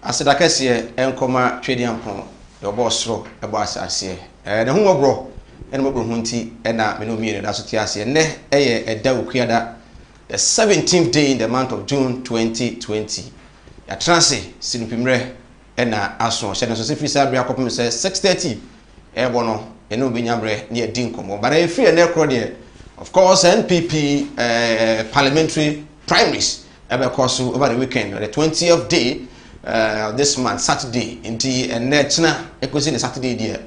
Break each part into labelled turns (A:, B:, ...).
A: asedakese enkoma twedi ampon de obosro ebo asase ne ho obro ene mobro hunti ena me no miere da so ti ase ne eye eda okuada the 17th day in the month of June 2020 ya transe sinupimre ena aso hye so se fisa bia kopem se 6:30 ebo no ene obenyamre ne edi nkomo bara efi ene kro de of course NPP parliamentary primaries ebe course over the weekend the 20th day this month Saturday inti enechna ekosi ne Saturday there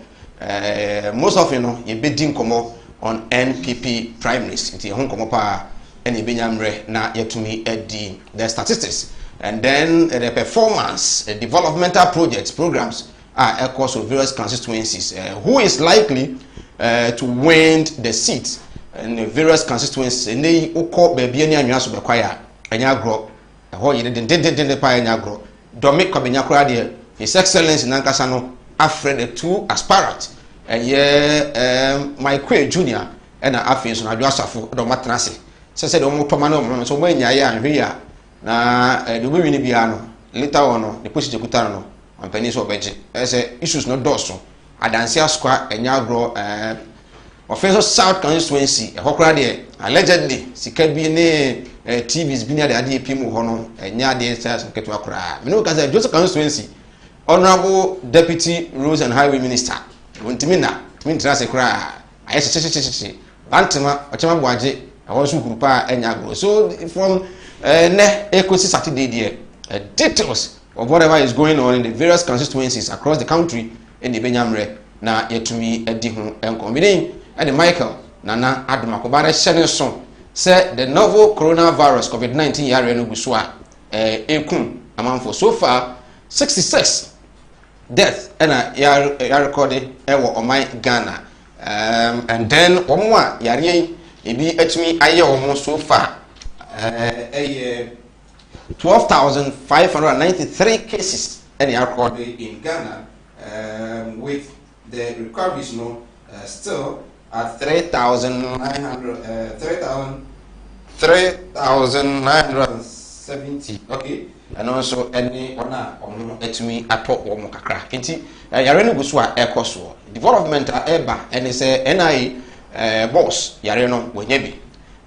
A: most of you know ye be din komo on NPP primaries inti hon komo pa ene benyamre na yetumi edi the statistics and then the performance developmental projects programs are across various constituencies who is likely to win the seats in the various constituencies ne ukọ baby ani anwa so bekwaya anya agro ho ye den pa anya agro Dominic Kobenyakura de His Excellency Nankasa no afred the two aspirant my Quay Junior and afin so na Josafo do matnase se do mo toma no so mo anya ya anhwe ya na do we ni bia no later on no the push jekuta no ampani so obeje say issues no doso adanse askwa anya agro offensive South constituency hokura de allegedly sika bi ne TVs bi ne ade pimu ho no enya de sales nketo akura me no kaza Joseph constituency honorable deputy roads and highway minister wontimi na timi trase kura aye che bantema ochema boaje awon su grupa enya agro so from ne ekosi Saturday there details of whatever is going on in the various constituencies across the country in the Benyamre na yetumi edi ho enkombini and Michael Nana Adumakobare Shenson said the novel coronavirus COVID-19 yare no gusua ekun amanfo so far 66 deaths and ya recorded ewo oman Ghana and then omwa yare ebi etumi aye omo so far 12,593 cases and ya recorded in Ghana with the recoveries still at 3,970 okay and also any ona omo etumi ato omo kakra enti yare no guso a ekoso development eba and say NI boss yare no wonya bi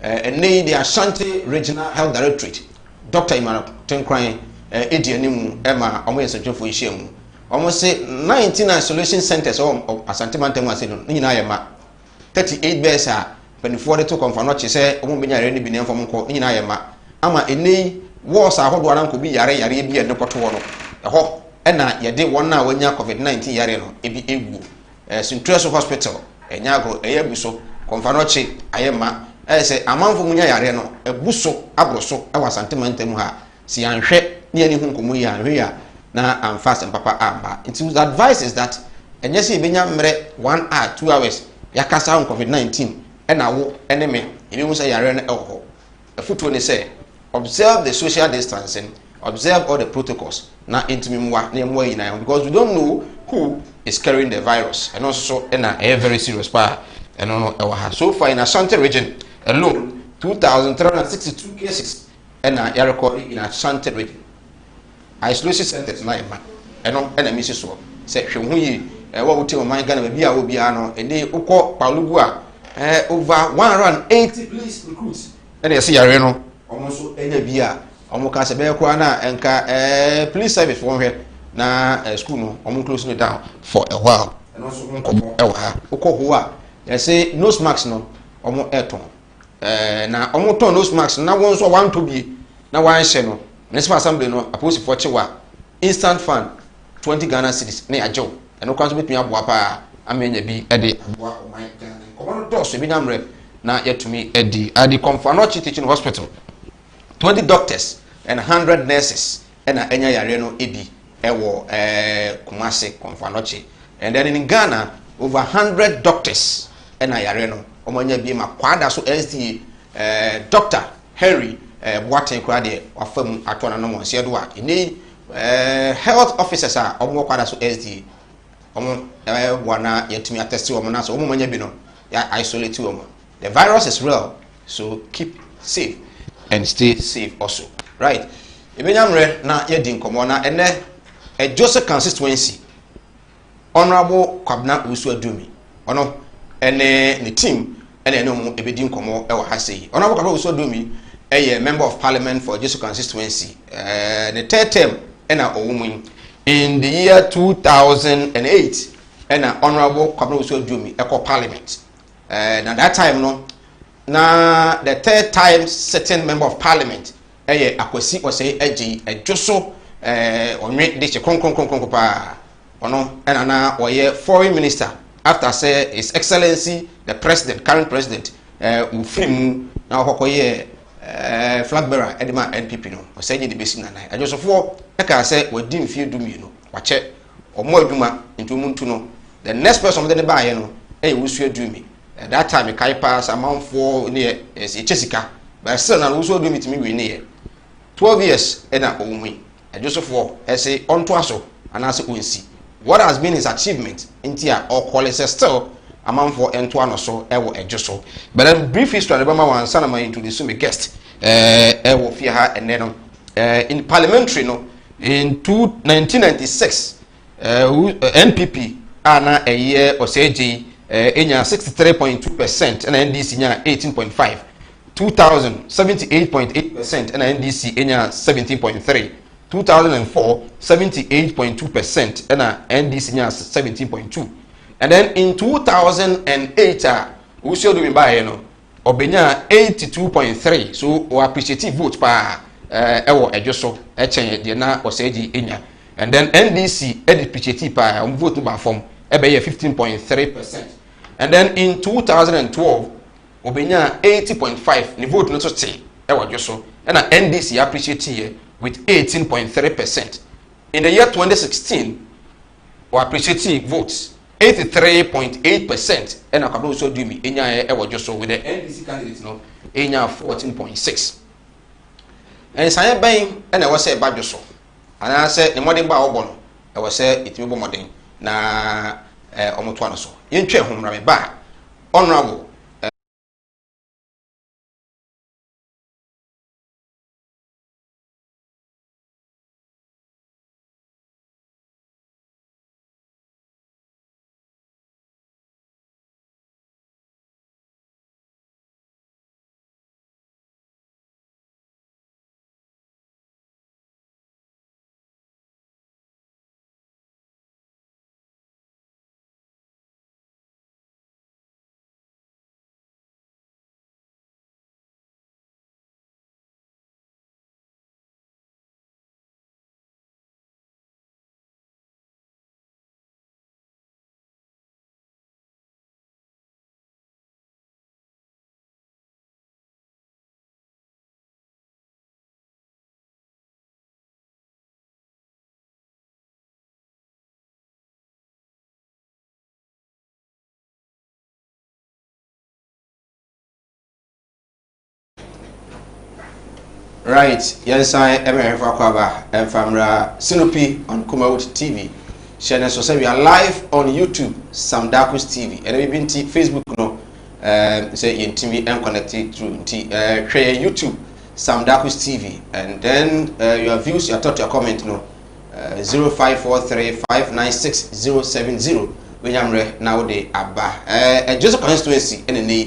A: ene the Ashanti Regional Health Directorate Dr. Imara Tenkran edi animu ema omo yesenjofo ihyiamu omo say 19 isolation centers Asante Mantemu ase no nyina yema 38 beds are before they took on for not say omo benya re ni bi nemfo mko nyina yema ama enei wars ahodo aranko bi yare bi e nekoto no eho na ye de won na wanya COVID-19 yare no ebi egu Central Hospital enyago eyabuso konfanoche ayema say amanfo munya yare no ebuso abroso Asante Mantemu ha si anhwe ne ani hunkomu ya anhwe ya na am fast and papa amba it was advice is that enyese ebenya mre 1 hour 2 hours yakasa on COVID-19 ena wo eneme ebi mu say yare no eho afuto ne say observe the social distancing, observe all the protocols na intimi mwa na mwa yina because we don't know who is carrying the virus and also ena a very serious pa and no so far in Ashanti region alone 2,362 cases ena ya recorded in Ashanti region isolation centers na ema eno ena mi so say hwe hu yi wa wote o man Ghana bia wo bia no ene ukọ palugu a over 180 police recruits ene yesi yare no omo enya bia omo ka se be kwa na enka police service won hwe na school no omo close no down for a while eno so nkomo e wa ukọ ho a yesi nose mask no omo eton na omo ton nose mask na won so wan to bie na wan hye no municipal assembly no aposi for chewa instant fund 20 Ghana cedis na yajo eno kwanso betumi aboa pa amenya bi ede aboa o man Ghana komo no dos bi nyamre na yetumi edi at the Komfanochi Teaching Hospital 20 doctors and 100 nurses ena enya yare no ebi ewo Kumasi Komfanochi and then in Ghana over 100 doctors ena yare no omanya bi ma kwada so SDA Dr. Henry Boateng kura de wafam atona no monse do a ene health officers a omo kwada so SDA omo wana yetumi attest omo na so omo manya bi no ya isolate omo. The virus is real, so keep safe and stay safe also. Right? Ebenyamre na yedi nkomo na ene Joseph constituency honorable Kwabena Owusu Aduomi ono ne team ene no ebedi nkomo e wa ha sei honorable Kwabena Owusu Aduomi member of parliament for Joseph constituency the third term ena owumu in the year 2008 ena honorable Kwabena Owusu Aduomi parliament na that time no na the third time sitting member of parliament Akwasi Osei Eji Ejoso onwe de che konkron pa ono ena na oye foreign minister after say his excellency the president current president ufrimu na okokoye flag bearer edema NPP no Osei de besi na nai Ejosofo ka say wadi mfie dumi no wache omo aduma ntomuntu no the next person de ba ye no Owusu Aduomi that time kai pass amount for ne Chesika but still na Owusu Aduomi timi we ne 12 years ena owumi Joseph say onto aso anase onsi what has been his achievement intia or quality still amount for ento anoso ewo Ejoso but then brief history the bama wan sana my introduce me guest ewo fie ha ene no in parliamentary no in 1996 NPP ana eye Oseji enya 63.2% and NDC nya 18.5 2000 78.8% and NDC enya 17.3 2004 78.2% and NDC nya 17.2 and then in 2008 Owusu Aduomi bae no obenya 82.3 so o appreciative vote pa ewo Ejoso echen de na Oseji enya and then NDC appreciative pa vote ba form ebeye 15.3% and then in 2012 obenya 80.5 ni vote no to te ewo Ejoso and NDC appreciative with 18.3%. In the year 2016, we appreciative votes 83.8%, and Kwabena Owusu Aduomi enya ewo Ejoso with the NDC candidates no enya 14.6. And saye ben and I was say ba Ejoso. And I say the modern ba obo no I was say itimi bo modern na omoto ano so. Yentwe homra me ba honorable right, yes, I am Kwaba and Famra Sinopi on Kumawood TV. Share so say we are live on YouTube, Sam Darkus TV, and we've been to Facebook no say in TV and connected through share YouTube, Sam Darkus TV, and then your views, your thought, your comment no 0543596070. William Re now de Abba Joseph constituency and the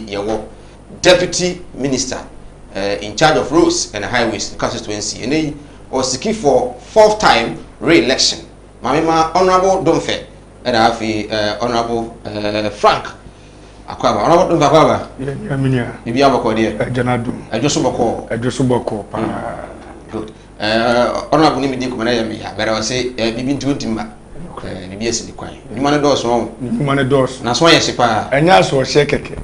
A: deputy minister in charge of roads and highways constituency and he was seeking for fourth time re-election. Mamima honorable Domfe and I have honorable Frank Akwaba. Honorable Domfe Akwaba.
B: Yaminia.
A: You be able to
B: Janadu.
A: Josuboko. Good. Honorable Nimidi Kumana me, but I will say Bibin to Timba. BBS the coin. You want to do so?
B: You want to do so?
A: That's why I say,
B: and also shake. Okay.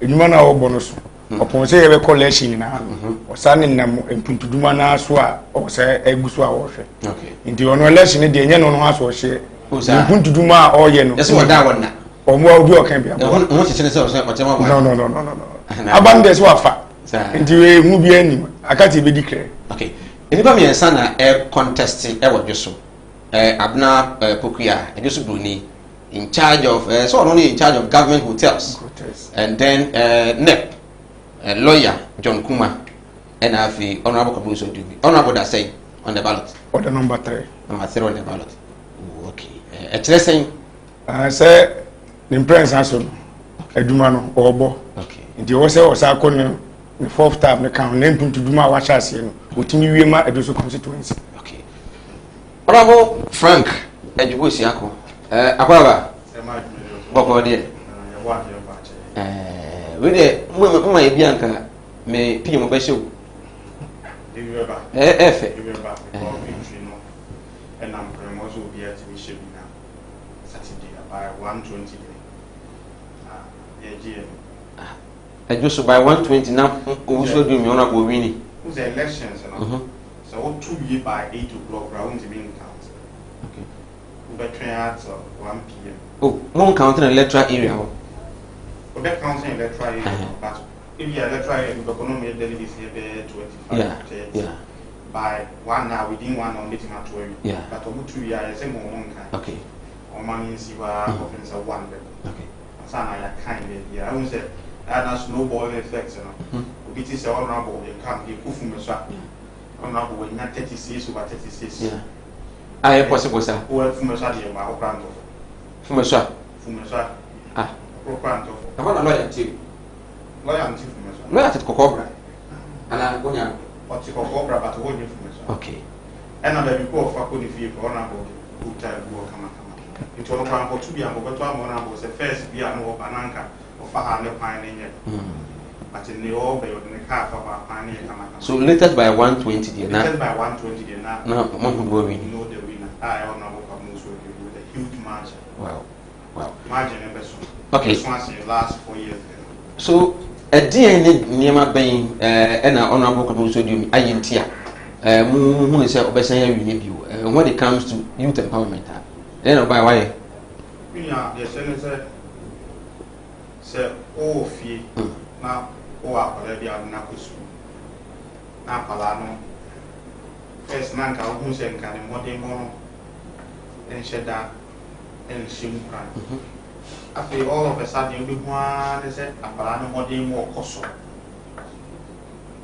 B: You want our bonus. Upon say a collection now, or standing them in Puntudumana Swa, or say a Guswa warfare. Okay. Into your lesson in the Yen on house or share. Puntuduma or Yen. That's what that one. Or more do can be. No. Abundance wafa. Into a movie anyway. I can't even declare. Okay. Anybody and son a contesting ever just so. Abna Pokuya, and Joseph Bruni in charge of so only in charge of government hotels. And then NEP. Lawyer John Kuma and have the honorable Kwabena Owusu Aduomi. Honorable that say on the ballot. Order number 3. Number 3 on the ballot.
A: kyerɛ sɛn
B: sɛ ne mprɛnsa so no adwuma no ɔbɔ nti wɔ sɛ ɔsa kɔ ne fourth term ne kan ne ntontoduma a wahyɛ aseɛ no ɔtumi wie ma Edo so constituency.
A: Honorable Frank Edwosiako akwaba bɔkɔ deɛ wede mma yɛ bianka me pii mo bɛhyɛ wo ɛfɛ Edo so by 120 na owusu adu mi ona ko wini
C: who's the elections so what 2 years by 8 o'clock round to being count.
A: Okay.
C: We bet at 1 p.m.
A: Oh, mon count in electoral area.
C: We bet counting electoral area, but if you electoral area, we economy delegates here 25.
A: Yeah.
C: By 1 hour, within 1 hour, meeting at 12.
A: Yeah.
C: But over 2 years, I say more.
A: Okay.
C: Or money see what happens at 1.
A: Okay.
C: So I kind of yeah. I won't say that snowball effects. We be say honorable, they can't be kufu meswa. Honorable when not 36 over 36.
A: Yeah. I possible sir.
C: Well, from a study about Okanto.
A: From a shop.
C: From a shop. Okanto.
A: I want a lawyer too.
C: Loyalty from a shop.
A: Lawyer to Cocobra. And I'm going to
C: what's it called Cobra, but hold you from a shop.
A: Okay.
C: And I'm going to go for a fee for honorable who tell you what come. It will come to be a mobile honorable, the first be a no bananka or Fahana pioneer. But in the old, they would make half of our pioneer.
A: So latest by 120 dear.
C: Latest by 120 dear. Now,
A: no, we
C: know the winner. I don't know what comes with a huge margin.
A: Wow.
C: Margin and best.
A: Okay.
C: This one's in the last 4 years.
A: So, a DNA near being an honorable community, I intia. Who is a Obesan review when it comes to youth empowerment. Then by why?
C: Yeah, the senator said, oh, fee. Now, oh, I'll be out Nakus. Now, Palano. First, Nanka, who's in Canada, Modemo, and Shedda, and Shimukran. After all of a sudden, you one is a Palano Modemo Coso.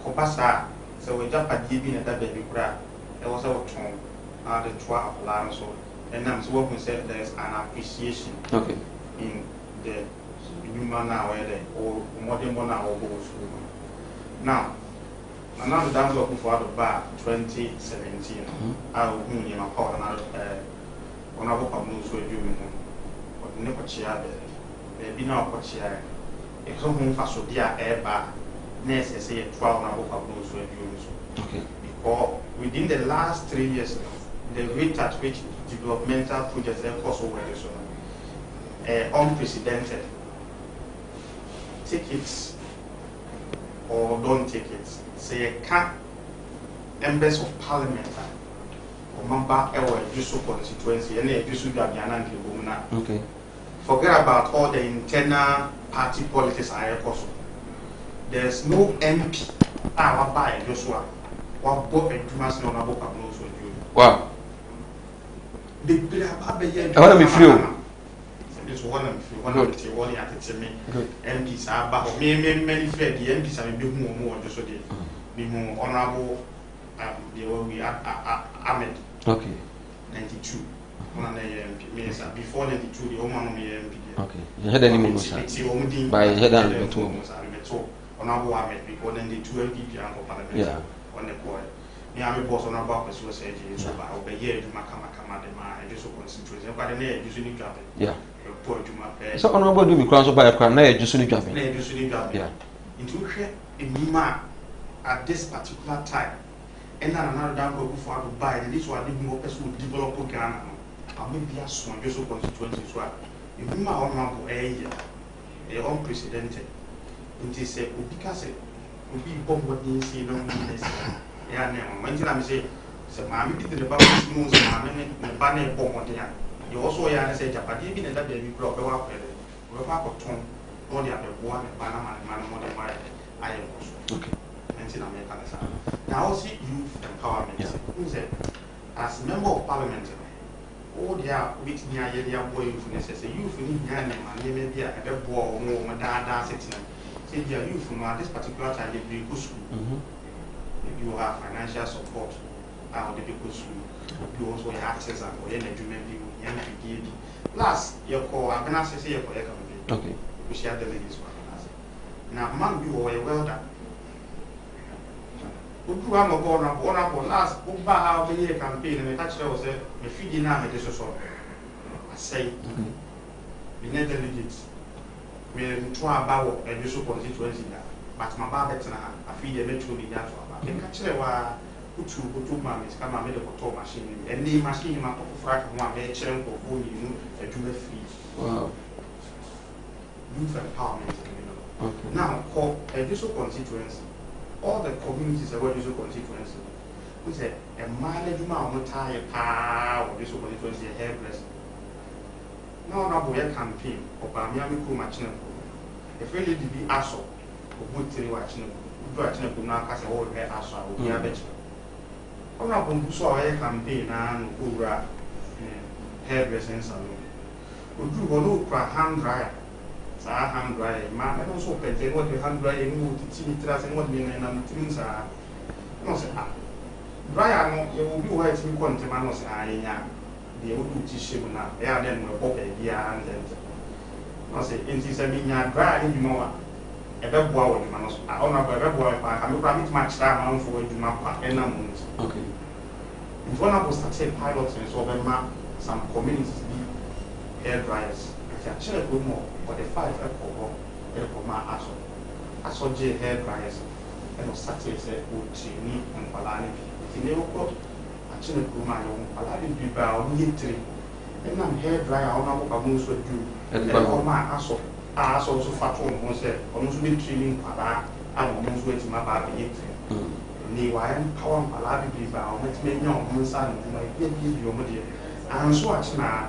C: Copasa, so we jump at giving at that baby crab. There was a tone, the 12 Palano. So, and I'm so we said there's an appreciation in the human now, or modern one now. Now, another dance looking for the bar 2017. I will be in my call another honorable community with you. But never chair there be no chair. If someone for so dear air bar, necessary 12 honorable community with you.
A: Okay.
C: Because within the last 3 years, the rate at which developmental projects are also unprecedented. Take it or don't take it. Say can't members of parliament or member our Juso constituency and a Jusu Gabiana.
A: Okay.
C: Forget about all the internal party politics I also. There's no MP our by Joshua. What both and Dumas no about
A: wow.
C: I
A: want to be free.
C: It's one of the one at the me. MPs are about many fair. The MPs are maybe more just so be more honorable. The way we are Ahmed.
A: Okay.
C: 92. One MP. Before 92, the woman of the MP.
A: Okay. You had any more? By head and
C: two. Honorable Ahmed because then the 2 MP are parliament.
A: Yeah.
C: On the court. Me am boss on about person say so ba obey here juma kama de ma e so concentrate e kwa de na e jusu ni dwabe
A: yeah
C: report juma
A: so honorable do me crown so by crown na e jusu ni dwabe yeah
C: into hwe enima at this particular time and another down go for to buy and this one the more person develop Ghana no am be aso jusu constituency so enima honorable e unprecedented into say obi ka say obi bomb what dey say no mean yeah, no, when I say, so mammy did the Bible smooth, and the banner bomb. You also say, Japan, even that baby block, we have a tongue, only at the one, Panama, and man, more than my I am. Okay. And American. Now, see youth empowerment. Who said, as member of parliament, all the which near your boy, if you finish Yanni, and may be a boy or more, Dada sitting. Say, dear youth from this particular time, they go school. If you have financial support, a wɔde bɛkɔ sukuu obi wɔ so ɔyɛ artisan ɔyɛ n'adwuma bi yɛ mfidie bi last yɛkɔ Abena ase sɛ yɛkɔyɛ campaign yɛkɔhyia delegates wɔ Abena ase na man bi wɔ ɔyɛ welder odu ama bɔ last woba ha wobɛyɛ campaign no meka kyerɛ wɔ sɛ mefidie no a mede sosɔ asɛe menyɛ delegate mento aba wɔ ɛde so constituency da but maba bɛtena ha afei deɛ mɛtuo me gya to aba meka kyerɛ wɔ a wotu koto ma me sika ma mede kɔtɔɔ machine no ɛne machine no matɔ foforɔ aka ho a mɛkyerɛ nkɔfoɔ mmienu adwuma firi youth empowerment now kɔ ɛde so constituency all the communities ɛwɔ ɛde so constituency wo sɛ ɛmaa no adwuma a wɔtaa yɛ paa wɔ ɛde so constituency yɛ hairdressing na ɔno abɔyɛ campaign ɔbaamea me kurom Akyeneko ɛfɛ lady bi asɔ ɔbɔ tiri wɔ Akyeneko wodu Akyeneko no aka sɛ wɔrehwɛ asɔ a obi abɛkyerɛ ɔno abɔmbu so a ɔyɛ campaign na no ɔwura hairdressing salon ɔduru hɔ no ɔkura hand dryer saa hand dryer ma ɛno nso ɔpɛntɛ ne wɔde hand dryer no wɔtiti ne tiri ase ne wɔde ne nenam ne tirim saa na ɔsɛ dryer no yɛwɔ obi wɔ hɔ a ɛtumi kɔ ntɛma na ɔsɛ yɛnya deɛ wodu ti hyɛ mu na ɛyɛ adɛ no ɛbɔ baabiara ntɛntɛ na ɔsɛ nti sɛ menya dryer ne dwuma wa ɛbɛboa wɔ dwuma no so ɔno abɔ ɛbɛboa wɔ paa kame kora metumi akyerɛ amanfoɔ adwuma pa ɛnam mu nti nti ɔno abɔ started pilot ne so ɔbɛma some communities bi hair dryers nti Akyeneko mu ɔde 5 ɛkɔ hɔ ɛde kɔma asɔ gye hair dryers ɛna ɔsate sɛ ɔkyerɛni nkwalaa no bi nti ne wɔkɔ Akyeneko mu a yɛwɔ nkwalaa no bi ba a ɔno yɛ tiri ɛnam hair dryer a ɔno akɔka mu nso aduru ɛde kɔma asɔ nso fa to ho sɛ ɔno nso bɛtiri ne nkwalaa a ɔno nso atumi aba abɛyɛ tiri ne wɔayɛ mpawa nkwalaa bebree ba a ɔmatumi anya ɔmo nsa no ntoma bi ɔmo deɛ anso Akyena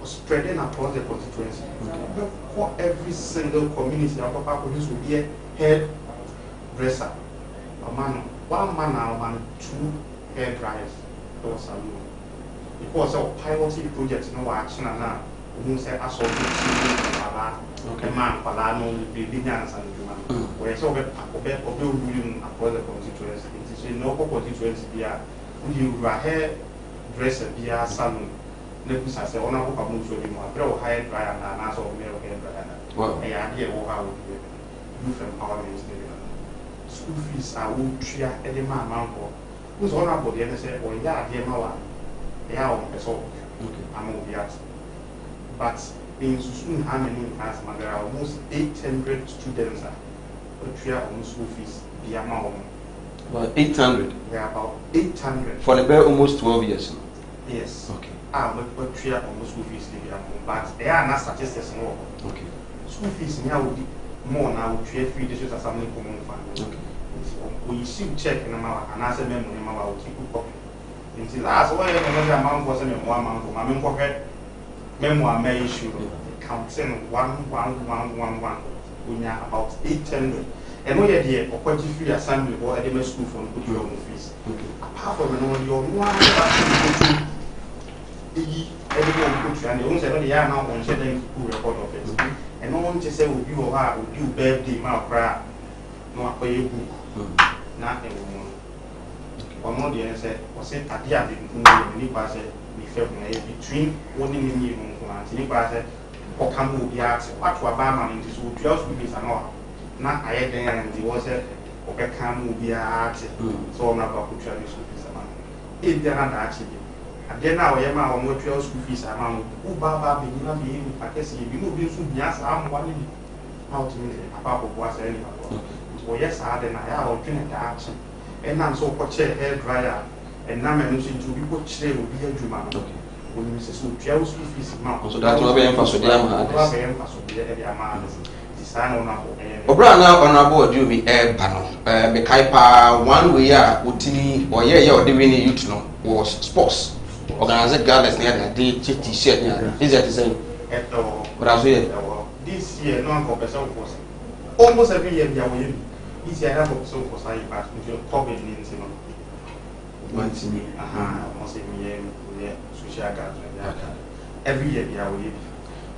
C: spreading across the constituency for every single community a papa ko this will be a hair dresser one man and 2 hair dryers or salon because of piloting project no wa Akyena na who say assault man pala no be binyans and juma we say obe ruling across the constituency it is no constituency bia you hair dresser bia salon ne kusa sɛ ɔno akɔka mu nsuo bi mu abrɛ wɔ hair dryer na anaasɛ ɔmɛ hair dryer na ɛyɛ adeɛ wɔ ha wɔ youth empowerment ne bi school fees a wotua ɛde ma amanfoɔ wo sɛ ɔno abɔdeɛ ne sɛ ɔyɛ adeɛ ma wa ɛyɛ a ɔmpɛ sɛ ama obi ate but in susun ha many class ma there are almost 800 students a wotua ɔmo school fees bi ama wɔn
B: about 800
C: there are about 800
B: for the bare almost 12 years now.
C: Yes.
B: Okay.
C: But we are almost school fees but they are not statistics no.
B: Okay.
C: School fees now would more now we are 3 days as something common fund.
B: Okay.
C: We see check in amount and answer them when we keep copy. Until last why another amount was a memoir amount for my pocket memoir may issue counting 11111 we are about 800. And we are here or quite free assembly or at school for put your own fees. Apart from your one everyone put and the ones that they are now on shedding who record of it. And no one to say would you or her would you birthday mouth cry no pay a book not a woman. One more the answer was it at the end of the between one in you and the or come will be asked what to Obama into so 12 rupees and all. Not I had there and the was a or come will be asked so I'm not about to try this with this amount. If they're not actually. Then now I am on what 12 school fees amount. Oh, Baba, be not be able to say, you know, be soon, yes, I'm one how to make a papa was anyhow. Oh, yes, I then I have a action. And I'm so much a hair dryer, and now I'm using to be put chair will be a Juma. When Mrs. 12 school fees amount. So that's what I am for so damn design on
B: Obra now on our board, you be air panel. The Kaipa one way, Utini, or yeah, or the winning youth no was sports. Organized galas near the day t-shirt is that the same? But I say
C: this year, no one was almost every year. This year, I have a song for Sai Bass, which you're probably in once in almost every year, social gathering. Every year, we are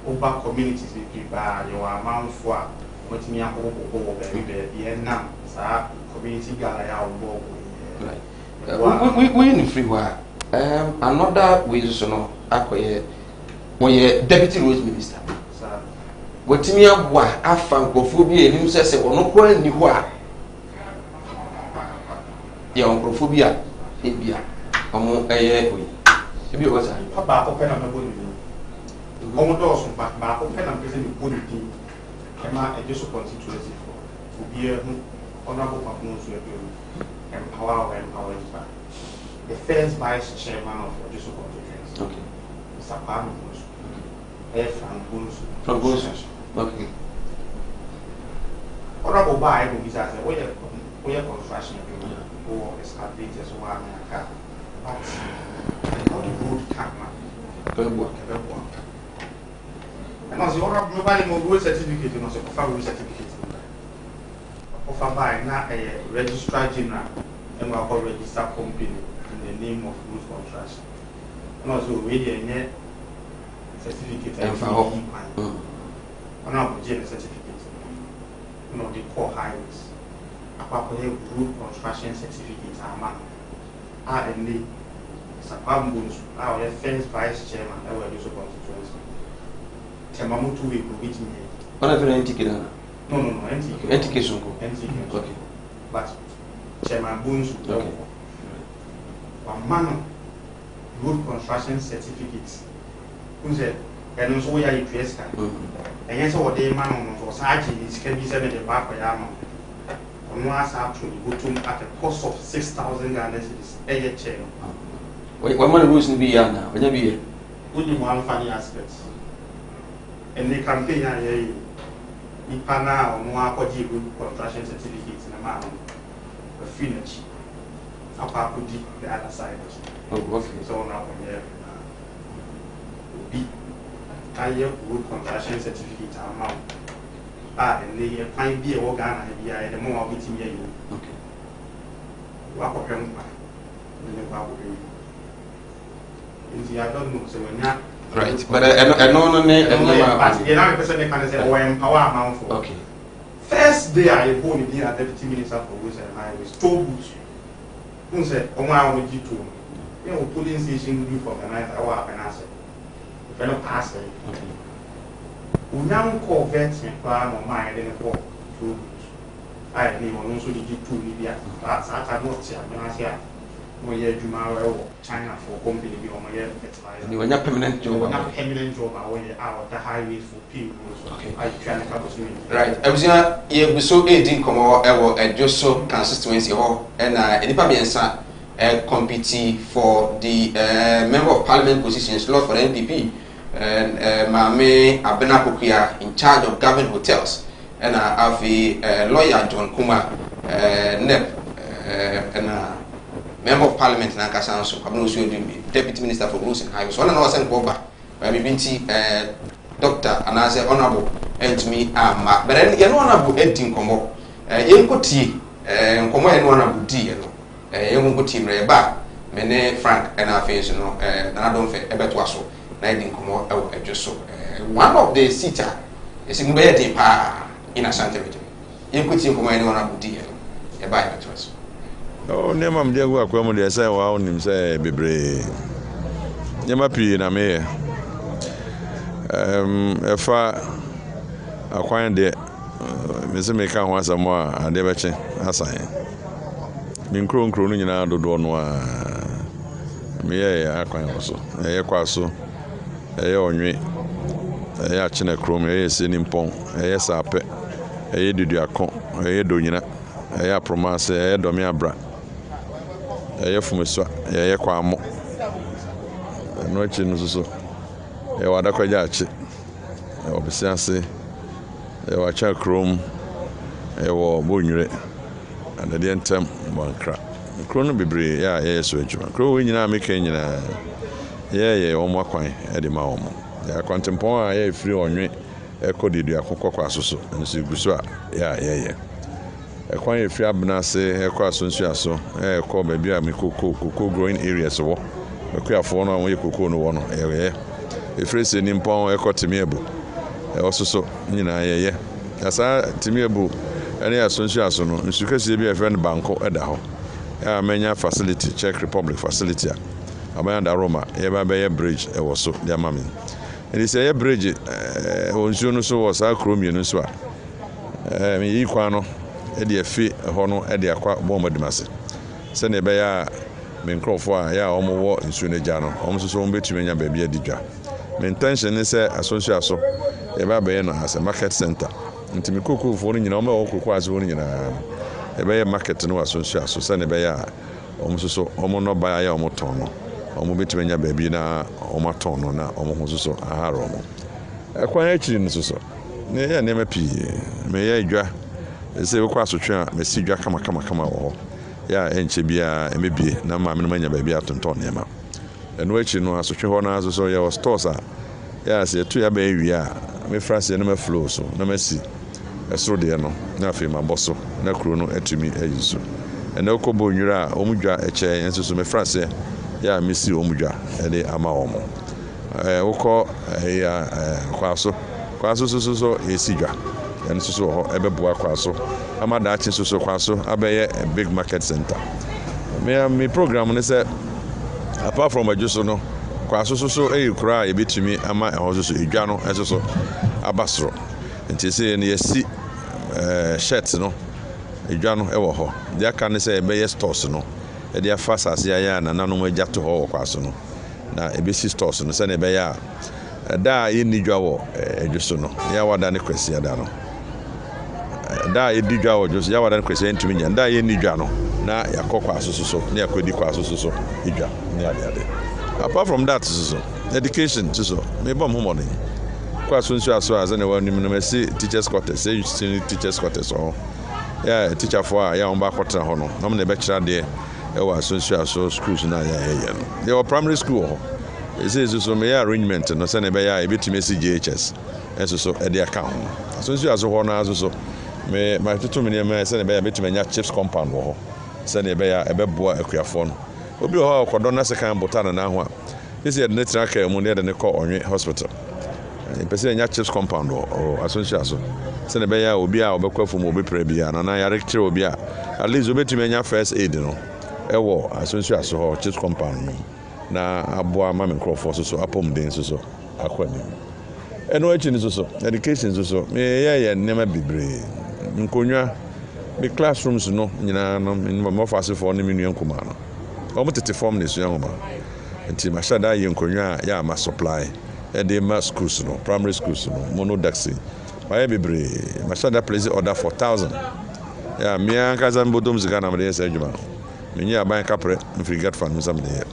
C: over communities with people, your amount for what me up over very now, community gallery.
A: we in free wa another way so no akoye we deputy roads minister wotimi aboa afa nkofo bi enim sese ono kora ni ho a ya nkofo bi a ebia omo oyi ebi o sa
C: ba ko pena na boni ni omo do so ba ko pena pese ni boni ni ema ejeso constituency for obi e hu honorable Papuno so e empower the first vice chairman of ejeso constituency.
A: Okay.
C: Mr. Pam
A: From Gonsu. Okay.
C: Honorable Bai who is as a way construction or excavators or one car. But how the road camera. And as the honorable nobody more road certificate, you know, so road certificate. Offer by now a registrar general and we are register company in the name of road construction. And also already a certificate and honorable general certificate. You know, the core highways. Apart road construction certificates are man. And the Sapambus, our first vice chairman, that were also constituency. Temamutu will go with me.
A: On a very ticket.
C: No, NTK.
A: NTK. Okay.
C: But Chairman Bones,
A: okay.
C: One man road construction certificates. Who said, and also we are in Fiesca. And yes, what they man was actually can be said in the back of Yama. On one actually go to at a cost of 6,000 Ghana cedis a year chair.
A: What man rules in Vienna? When you be
C: only one funny aspect. And the campaign I Ipana or Moakoji construction certificates in a man of finish. Apart the other side.
A: Oh, okay.
C: So now here be higher wood construction certificate amount. And they find be a organ and the more of it in you.
A: Okay.
C: Walk up and I don't know, so we're not.
A: Right, but I know
C: but you know, person can say, oh, empower amount for.
A: Okay.
C: First day I hold the deputy minister for roads and highways, toll booths. Who said, oh, my own G2. You know, polling station do for the night hour and answer. If I don't pass it, we now call vets and plan on my identity for toll booths. I need one also the G2 Libya. That's I not say, I'm not here. China for company be on my fertilizer.
A: You want permanent job?
C: Not permanent job. I want out the highways for people.
A: Okay.
C: I try to cover me.
A: Right. I was here. We saw 18 come over. I just saw consistency. And anytime you compete for the member of parliament position slot for the NPP. And Mame Abena Pokuya in charge of government hotels. And I have a lawyer John Kuma NEP and. Member of Parliament na Nkasa so Kwabena Osuodunmi Deputy Minister for Roads and Highways one na wasen ko ba bibinti Dr. Anase Honorable entimi ama but ye no honorable edin komo ye nkotie nkomo ye no honorable di ye no ye nkotie mre ba me ne Frank and afenso no na don fe ebeto aso na edin komo e wo adwoso one of the seater esi mu be edin pa in Asante region ye nkotie nkomo ye no honorable di ye no e ba ebeto aso.
D: Oh, nema mjengo akwa mu de say wa onim say bebre. Nyema pii na me. Efa akwan de me se me ka ho asamo a ade beche asan. Me nkro no nyina dodo no a me ye akwan so. Ye kwaso. Ye onwe. Ye achine krom ye seni mpon. Ye sape. Ye duduakon. Ye donyina. Ye promase ye domi abra. Ye fumeswa ye kwa amo no chi no so ye wada kwaja achi ye obisiase ye wacha krom ye wo bonwure adade entem bankra kro no bebre ya ye so adwuma kro we nyina ameka nyina ye omo akwan e de ma omo ya kwantempon a ye free onwe e kodidu akokọ asoso nso iguso a ya ye ekwan efi abna se ekwa asonsu aso ekọ baby a mikoko growing areas wo ekwa no won ekoko no wo no efre se nimpon ekọ timiebu ososo nyina ye asa timiebu ene asonsu aso no nsuka se bi efre no banko eda ho menya facility Czech Republic facility abaya Roma yeba be bridge e wo so dia mame and say bridge onsuo no so was akromi no so a me yi kwa no e de afi ho no e de akwa bomodimase se ne be ya me nkrofo a ya omo wo nsuo no gya no omo so omo betumi nya ba bia didwa me intention is say asonsuo aso yeba be no as a market center ntimi kokofo no nyina omo wo kokofo aso no nyina ebe market no asonsuo aso se ne be ya omo so omo no ba ya omo ton no omo betumi nya ba bia na omo ton no na omo ho so aharo omo ekwan akiri no so ne ya ne mapi me ya dwa ese wo kwa asotwe a me si dwa kama wo ya enche bia emebie na ma me no manya ba bia tonton ne ma eno akiri no asotwe ho na so ya stores a ya se tu ya ba ewi a me frase no ma flow so na ma si esro de no na afi ma boso na kuro no atumi ayiso ena okobo nwura omudwa eche enso so me frase ya me si omudwa ede ama omo wokọ ya kwaso so esidwa en so ho ebeboa kwaso amada achi so kwaso abeye a big market center me program ne say apart from ajuso no kwaso so eyikura ebetumi ama eho so edwa no eso abasro nti say ne yesi shirt no edwa no ewo ho dia kan ne say ebeye stores no e dia fasas ya na nanom agyato ho kwaso no na ebesi stores no se ne be ya da yenidwa wo edwoso no ya wada ne kwesi ya da no da yenidwa wo just ya wada ne kwesi ntumi nya da yenidwa no na yakokwa asoso ne yakodi kwa asoso idwa ne ade apart from that so education so me bom homo ne kwa sunsu aso as ne wani no mesi teachers quarters say teachers quarters so ya teacher for ya on ba kwatra ho no na me be kira de ewa so schools na ya no they were primary school so me arrangement no se ne be ya ebetime CGHS so e dey account so ho na so me my tutu me ne se ne be ya betime nya chips compound ho se ne be ya ebeboa akuafo no obi ho kodo na second botana na ho a this year net track mu ne de ne call onwe hospital pese nya chips compound o so se ne be ya obi a obekwafu mu obi pre bia na ya lecture obi a at least obetime nya first aid no ewo asonsu aso ho chips compound na aboa ma me crofo so apom den so akwani eno achi ni so education so me ye nema bibre nkonwa me classrooms no nyina no mo fase fo no me nua nkoma no o mo tete form ne so yanoma nti ma shada ye nkonwa ya ma supply e de ma schools no primary schools no monodaxi ma ye bibre ma shada place order for 1000 ya me ankaza mbodom zika na me say djuma menyi aban kapre mfiri get fan musam de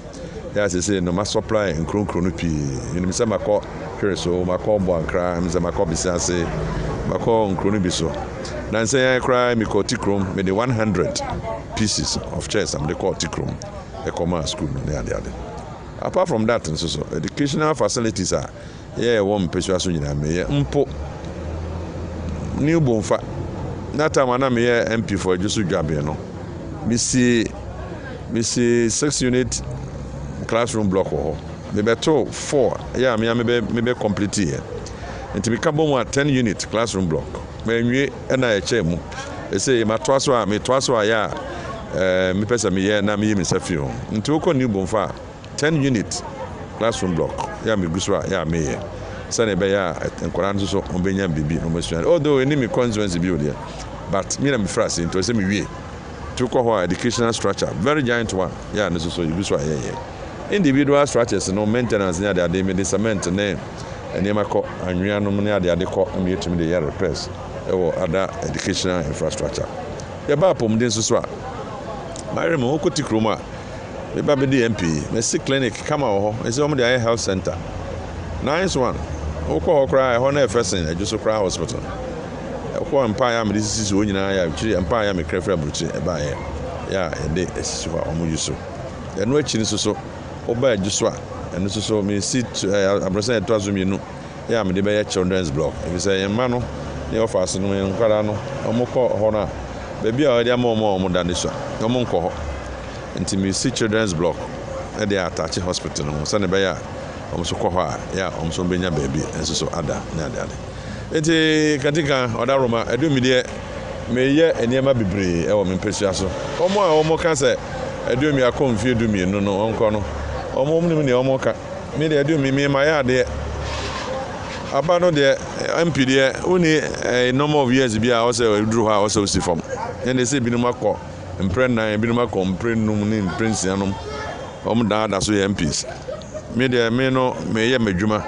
D: ya say no ma supply nkronkron no pi ni me say makọ hwere so makọ bo ankra me say makọ bisiase makọ nkron bi so na say ya kra me ko tikrom me de 100 pieces of chairs am de ko tikrom e come school no ade apart from that so educational facilities are yeah one person so nyina me mpo new bonfa na time na me MP for Jusu Dwabe no me see 6 unit classroom block ho me beto 4 yeah me be complete here nti me ka bomu 10 unit classroom block me nwie na e che mu e say ma to aso a ya me pesa me ye na me me safi ho nti uko ni bomfa 10 unit classroom block ya me guswa ya me ye sane be ya enkwara nso so obenya bibi no masua although any me consequence bi o there but me na me frase nti o say me wie to call educational structure very giant one yeah no so you so individual structures no maintenance near the me cement ne enema ko anwea no ne ade ko me yetumi de year repairs ewo other educational infrastructure ya ba pom den so a mare mo ko tikroma me ba be the MP me see clinic kama ho e say o mo de health center nice one o ko kra ho na efesin ajuso kra hospital ko mpa ya me sisi o nyina ya chiri mpa ya me krefra bruchi e ba ya ede esisi wa omo yuso eno achi ni so oba ajuso a eno so me sit abrasa eto azuminu ya me de be children's block e say yemma no ne office no nkwara no omo ko ho na be bia o de omo da ne so omo nko ho nti me sit children's block e de attach hospital no so ne be ya omo so ko ho a ya omo so benya baby enso so ada na ada enti katika odaroma edumide meye eniema bibre ewo me mpesua so omo a omo ka se adumi akɔ mfie dumienu no onko no omo nim ne omo ka me de adumi me ma ya de aba no de MP de uni number of years bia o se duru ha o se osi fam ene se binum akɔ mprennan binum akɔ mprenum ne mprensianom omo da so ye MPs me de me no me ye madwuma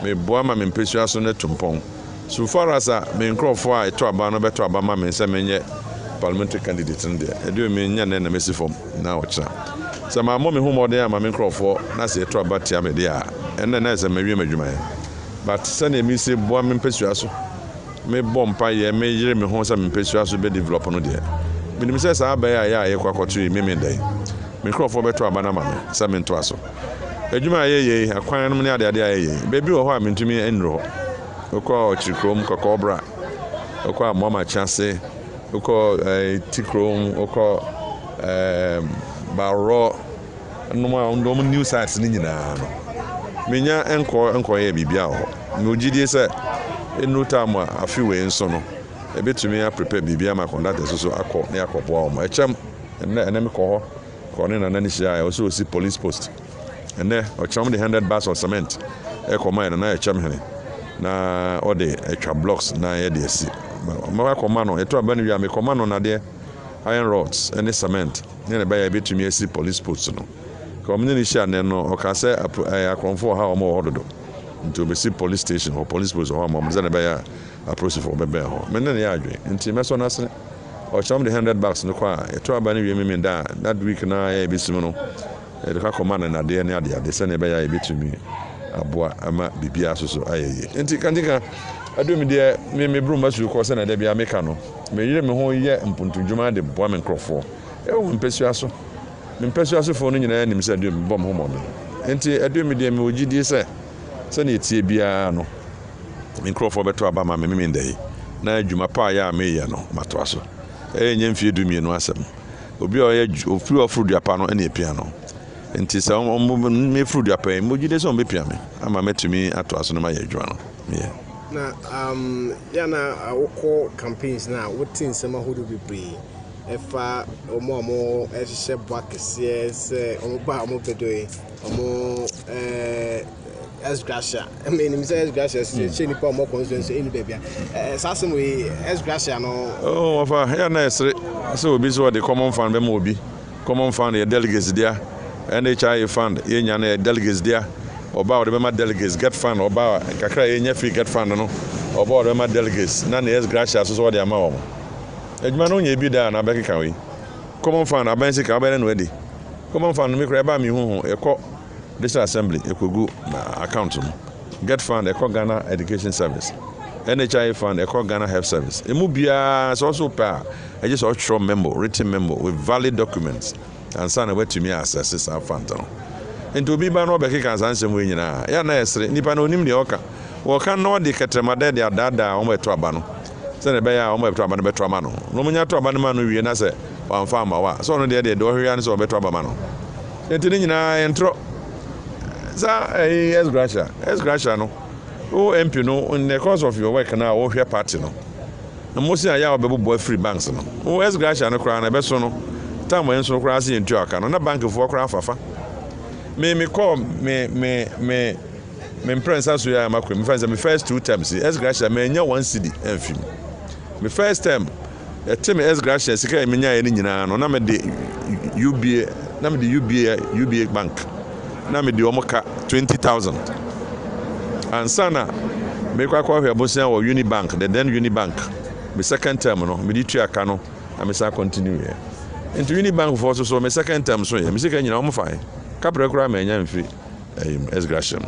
D: me boa ma me mpesua so ne tumpɔn so far as me nkrofo a eto aba no beto aba ma me se menye parliamentary candidate no de edu me nya na mesi fom na ocha so ma mo me hu modern ama me nkrofo na se eto aba tia me de a enne na se mewie madwuma but se na mi se boa me mpesua so me bompa ye me yire me ho se me mpesua so be develop no de me nim se sa aba ya ye kwakoto me me dai me nkrofo beto aba na ma me se me nto aso adwuma ye akwan no ne ade ye bebi wo ho a mentumi enro okọ chikrom kokobra okọ amoma chance okọ tikrom okọ baro no ndom new sites ni nyina no menya enko ye bibia ho me ogidie se enu time afi we nso no ebetumi a prepare bibia ma conduct so akọ na yakọbo o echem ene me ko ho ko ne na nani sia o so si police post ene o chom the 100 bars of cement e ko mine na echem hene na ode etwa blocks na ye de si ma ko ma no eto aba ne wi me ko ma no na de iron rods and cement ne be ya betumi esi police post no ko me ni sha ne no o ka se akonfo ha o mo hododo nti be si police station or police post o mo ze ne be ya approach for be ho me ne ya adwe nti me so na se o chom the 100 bucks no kwa eto aba ne wi me da that week na ya be simu no e ka ko ma na de ne ade se ne be ya betumi aboa ama bibia so ayeye enti kantika adumi de me bru masu ko se na de bia meka no me yire me ho ye mpuntudwuma de boa me nkrofo e wo mpesua so fo no nyina nim se adumi bom ho mo enti adumi de me ogidi se na etie bia no me nkrofo beto aba ma me ndai na adwuma pa ya me ye no mato aso nye mfie dumie no asem obi o ye ofri ofru apa no na epia no nti sa me fruit apa mo gide so mbepia me ama metumi ato aso no ma yadwa no yeah
B: na ya na awoko campaigns na wotin sema hodo bebre efa omo ehye boakese se omo ba omo bedoe omo Esgracia I mean me say Esgracia se ni pa omo constituency eni bebia sasem we Esgracia no
D: oh afa ya na esre so obi so the common fund be mo obi common fund ye delegates dia NHI fund yenya na delegates dia oba o de ma delegates get fund oba kakra yenya free get fund no oba o de ma delegates na yes gracious so de ama wo ejuma no nya bi da na be keka we common fund abansi ka ba na wedi common fund me kra ba mi hu ekọ district assembly ekogu account no get fund ekọ Ghana education service NHI fund ekọ Ghana health service emu bia so pa e just a memo written memo with valid documents and sana wetumi access our fund no ento bi ba no be keka sansem we nyina ya na esre nipa na onim de oka wo kan no de ketremade de adada o meto aba no se ne be ya o meto aba no beto ama no no munya to aba no ma no wie na se wan fa ma wa so no de do hwia ne so beto aba ma no enti ni nyina entro za Esgracia no o MP no in the course of your work na o hwe party no na mosi aya obebo free banks no o Esgracia no kra na be so no time when so kra se entu aka no na bank fo kra afafa me call me prince aso ya makwe me fanza me first two times Esgracia me nya one cedi enfim me first time etem Esgracia sika me nya ye ni nyina no na me de UBA bank na me de omoka 20,000 and sana me kwa hwe bosia wo Unibank the then Unibank me second term no me di tu aka no na me sa continue here into Unibank for so me second term so me sika nyina omo fine kapre kura me nya mfiri Esgracia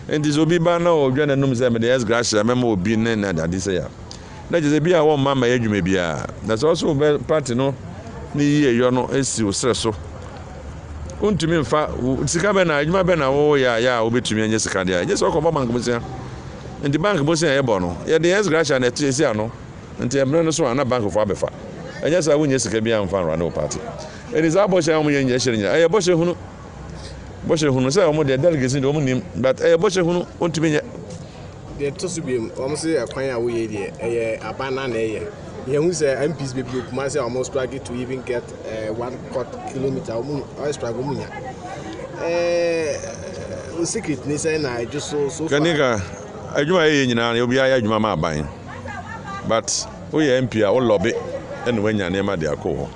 D: and this obi ba na o dwa na num se me de Esgracia me ma obi ne na ade se ya na je bia wo mama yadwuma bia that's also party no ni ye yo no esi o sre so untumi mfa sika be na adwuma be na wo ya obetumi anye sika dia je so ko bank bosia ndi bank bosia ye bo no ye de Esgracia na esi ano nti emre no so ana bank fo abefa anya sa wunye sika bia mfa ro na party eni za bo sha mo ye nya hire nya aye bo she hunu say omo de delegates ndi omo nim but aye bo she hunu untumi nya
B: de to so biem omo say akwan a wo ye de eye abana na eye
E: Yeah, who's MPs be Kumasi almost struggle to even get 1 kilometer. I struggle. Secret ni say na just so far.
D: Kanika, adwuma ye nyina na obi aya adwuma ma aban. But we MP a o lobby and when ya nema de akọ.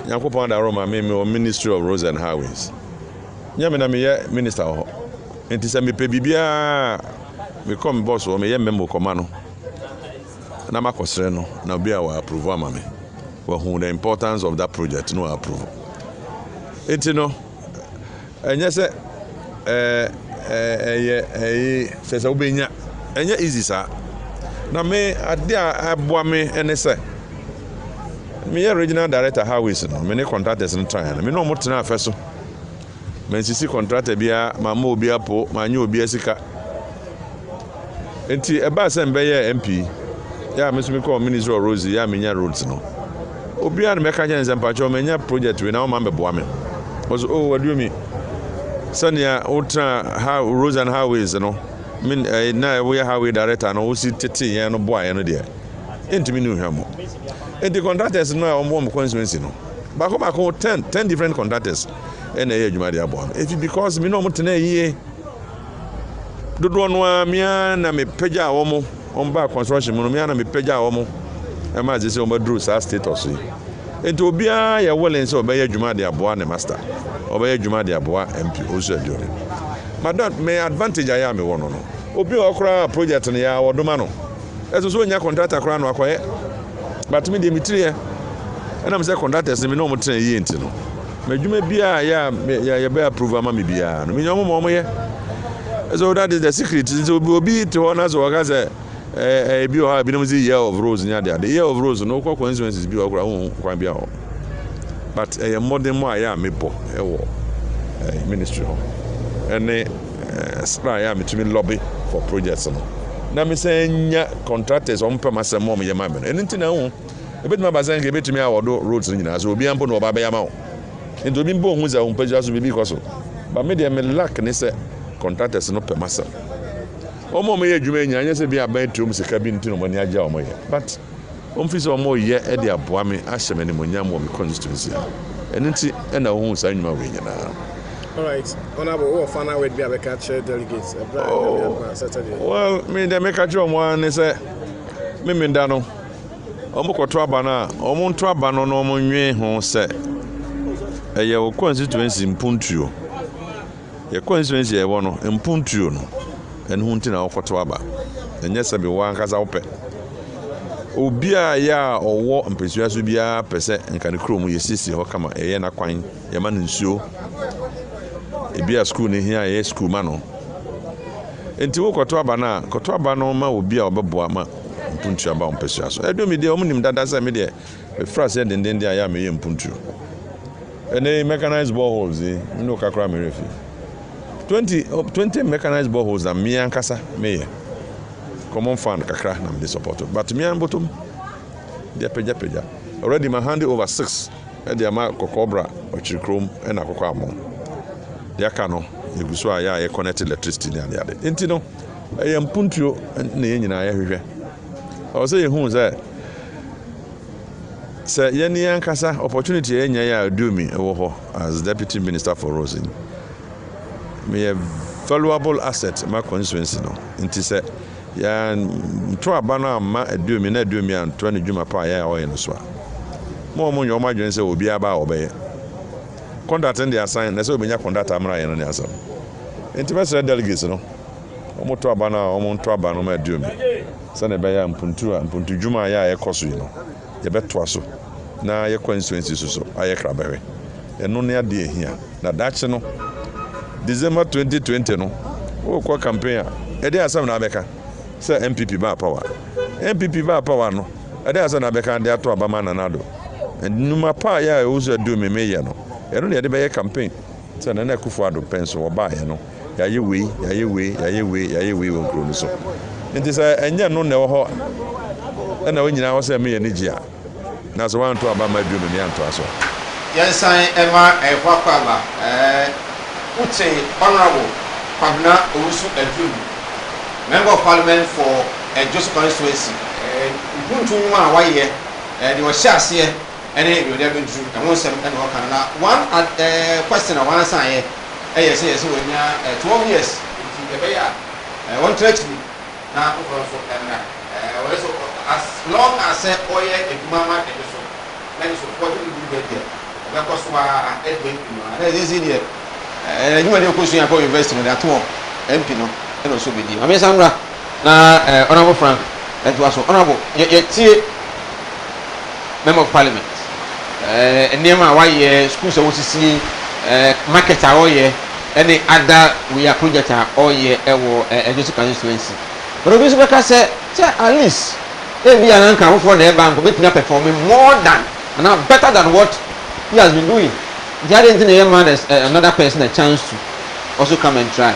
D: Yakopon da Roma me Ministry of Roads and Highways. Nyame na me ye minister ho. Enti se me pe bibia me come boss o me ye memo koma no. Na makosre no na obi a wa approve ama me. We who the importance of that project no approve. Enti no enye se se obenya enye easy sa na me ade a aboa me ene se me ye regional director highways no me ne contractors no try na me no mo tena afeso me nsisi contractor bia mama obi apo manye obi asika enti eba se mbe ye MP ya me so me call Ministry of Roads ya me nya roads no obi a me ka nya nzempa cho me nya project we na o ma mbeboa me was oh what do you mean Sanya ultra how roads and highways no mean na we highway director no we see tete yen no boy no there entimi nu hwamo enti contractors no am constituency no ba ko 10 different contractors and e adwuma de abo if because me no mo tena yie dodo no amia na me pagya awomo on ba construction no me na me pagya awomo e ma je se o madru sa status yi enti obia ya willing so be adwuma de abo na master oba adwuma de abo MP oso adwuma madam me advantage aya me wono no obi okra project no ya wodoma no eso so nya contractor kra no akoye but me de mitire and am say contractors me no mo tena yi enti no madwuma bia ya be approve ama me bia no me nyomo mo ye so that is the secret so obi to ona so waka say bi o ha bi no say year of rose nya de year of rose no kwa consequences bi okra hu kwa bia o but modern mo aya me bo e wo ministry ho and spray ya me to me lobby for projects no na me say nya contractors on pay masem mo ye ma me no enti na hu e betima bazan ke betimi awodo roads nyina so obi ampo no oba be ya ma wo enti obi mbo hu za hu pagya so bibi koso ba me de me lack ne say contractors no pay masem omo me ye dwuma nya anya se bi aban tuom sika bi ntino mo ni agya omo ye but omfisi omo ye e de aboa me ahye me ni mo nya mo me constituency enti e na hu sa nwuma we nyina.
E: All right, honorable, what final would be a catcher delegates?
D: Well, me the make a job one is a Mimindano. Omoko Trabana, Omon Trabano, no Monye, who said a your constituency in Puntio. Your constituency, a one in Puntio, and Huntina of Quatuaba. And yes, I be one has open. Obia ya or war and persuasive bia per se and can chrome your sister or come a yena quine, your man in shoe. Ebia school ni here ye school mano enti wo kotwa na ma obi a obeboa ma mpuntu aba ompesua so edo me de omunim dada say me de be fra say den de aya me ye mpuntu ene mechanized boreholes no kakra me refi 20 mechanized boreholes na me ankasa me ye common fund kakra na me support but me an bottom de peja already my hand over 6 e de ma kokobra ochirikrom e na kokọ amon yaka no eguso aya ye connect electricity ni ade enti no e mpuntuo na ye nyina ya hwehwe o se ye hu se ye ni ankasa opportunity ye nya ya do me wo ho as deputy minister for roads me a valuable asset my constituency no enti se ya to abana ma do me na do me anto na dwuma pa ya o ye no so mo nyo ma dwen se obi aba obeye conduct in the assign na so benya conduct amra yen na asam intimate delegates no omo to abana omo to abana ma aduo mi se na be ya mpuntu dwuma ya ekoso yi no ye beto aso na ye constituency so aye krabewe eno ne ade ehia na dache no December 2020 no o kwa campaign e dey asam na abeka se MPP ba power no e dey asam na abeka dey ato abama na nado numa pa ya e uzo aduo mi me ye no eno ne de be campaign say na Akufo Addo penso wo ba ye no ya ye we won kro no so nti say enye no ne wo ho na wo nyina wo say me ye ne gia na so wan to aba ma du me anto aso
A: yensan ema kwakwa uche honorable Kwabena Owusu Adum, Member of Parliament for Joseph constituency buntum a wayɛ de wɔhyɛ aseɛ ɛne yɛde abɛduru ɛho nsɛm ɛna wɔka no na one question a wansa yɛ ɛyɛ sɛ yɛsɛ wɔnya 12 years nti ɛbɛyɛ a wɔn tena akyiri na wofɔ nso ɛmra wɔyɛ so as long as ɔyɛ adwuma ma ɛde so na ne so wɔde ne duru bɛdeɛ ɔbɛkɔ so a ɛdɛ mpi no a na ɛsɛ sɛ deɛ adwuma deɛ ɔkɔsua akɔ university no de ato hɔ mpi no ɛna ɔso bɛdi ame sa mmra na honorable Frank ɛntoa so honorable yɛtie member of parliament nneɛma a wayɛ schools a wɔsisi market a ɔyɛ ɛne ada wia project a ɔyɛ ɛwɔ Joseph constituency but obi nso bɛka sɛ at least ebi ananka afoforɔ na ɛba nkɔ bɛtumi performing more than and better than what he has been doing the other thing na yɛ another person a chance to also come and try.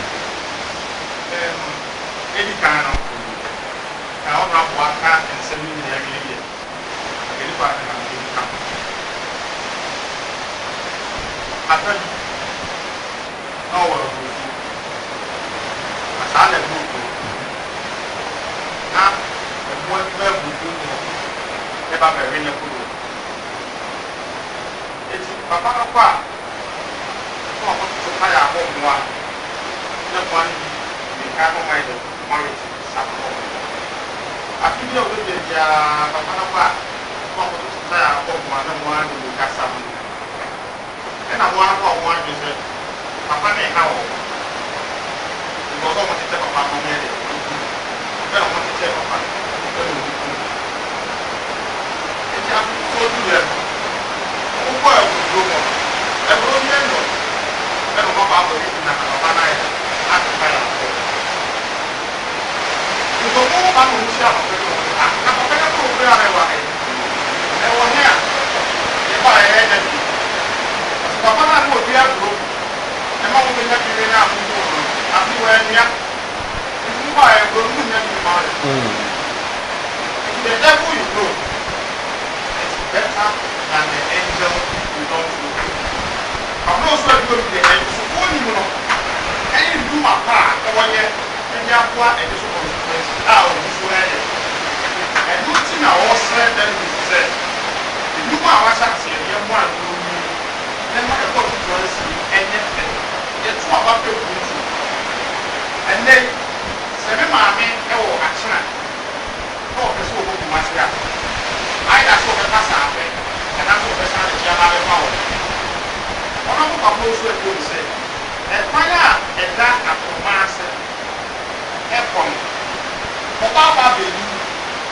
C: The devil you know is better than the angel you don't know. I'm not sure if you're the angel. So, what you know, and you do my part, or when you have one and this consequence, out of this way. And you think I was said, then you said, if you are a chance here, you want to do me, then what about the choice and anything? It's what about the future. And then, seven mammy, or action. Oh, that's what we must have. I that's what the past happened, and that's what the son of Yamaha power. One of the proposals would say, and fire and that at the master, Epon, Papa baby,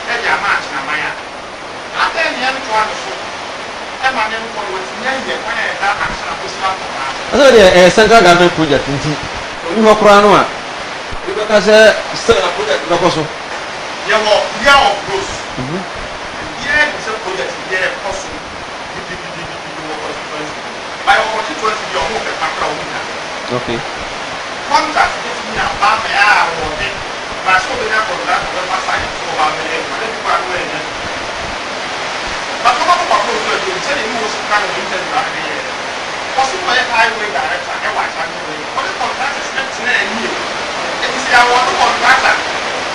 C: and Yamaha Namaya. After the end to answer, and my name for what's named the fire and that action of this land.
B: So, the central government project, you know, Kranoa, because still a project, Locoso.
C: Year of growth. Year is a project, year possible. By our 2020, your home and background. Okay. Contract is me a bam or me. But so many of that will pass so about the name. But some of the proposals will tell you most kind of interview at the end. Possible highway director, I watch what the contract is next to you. It is our contractor.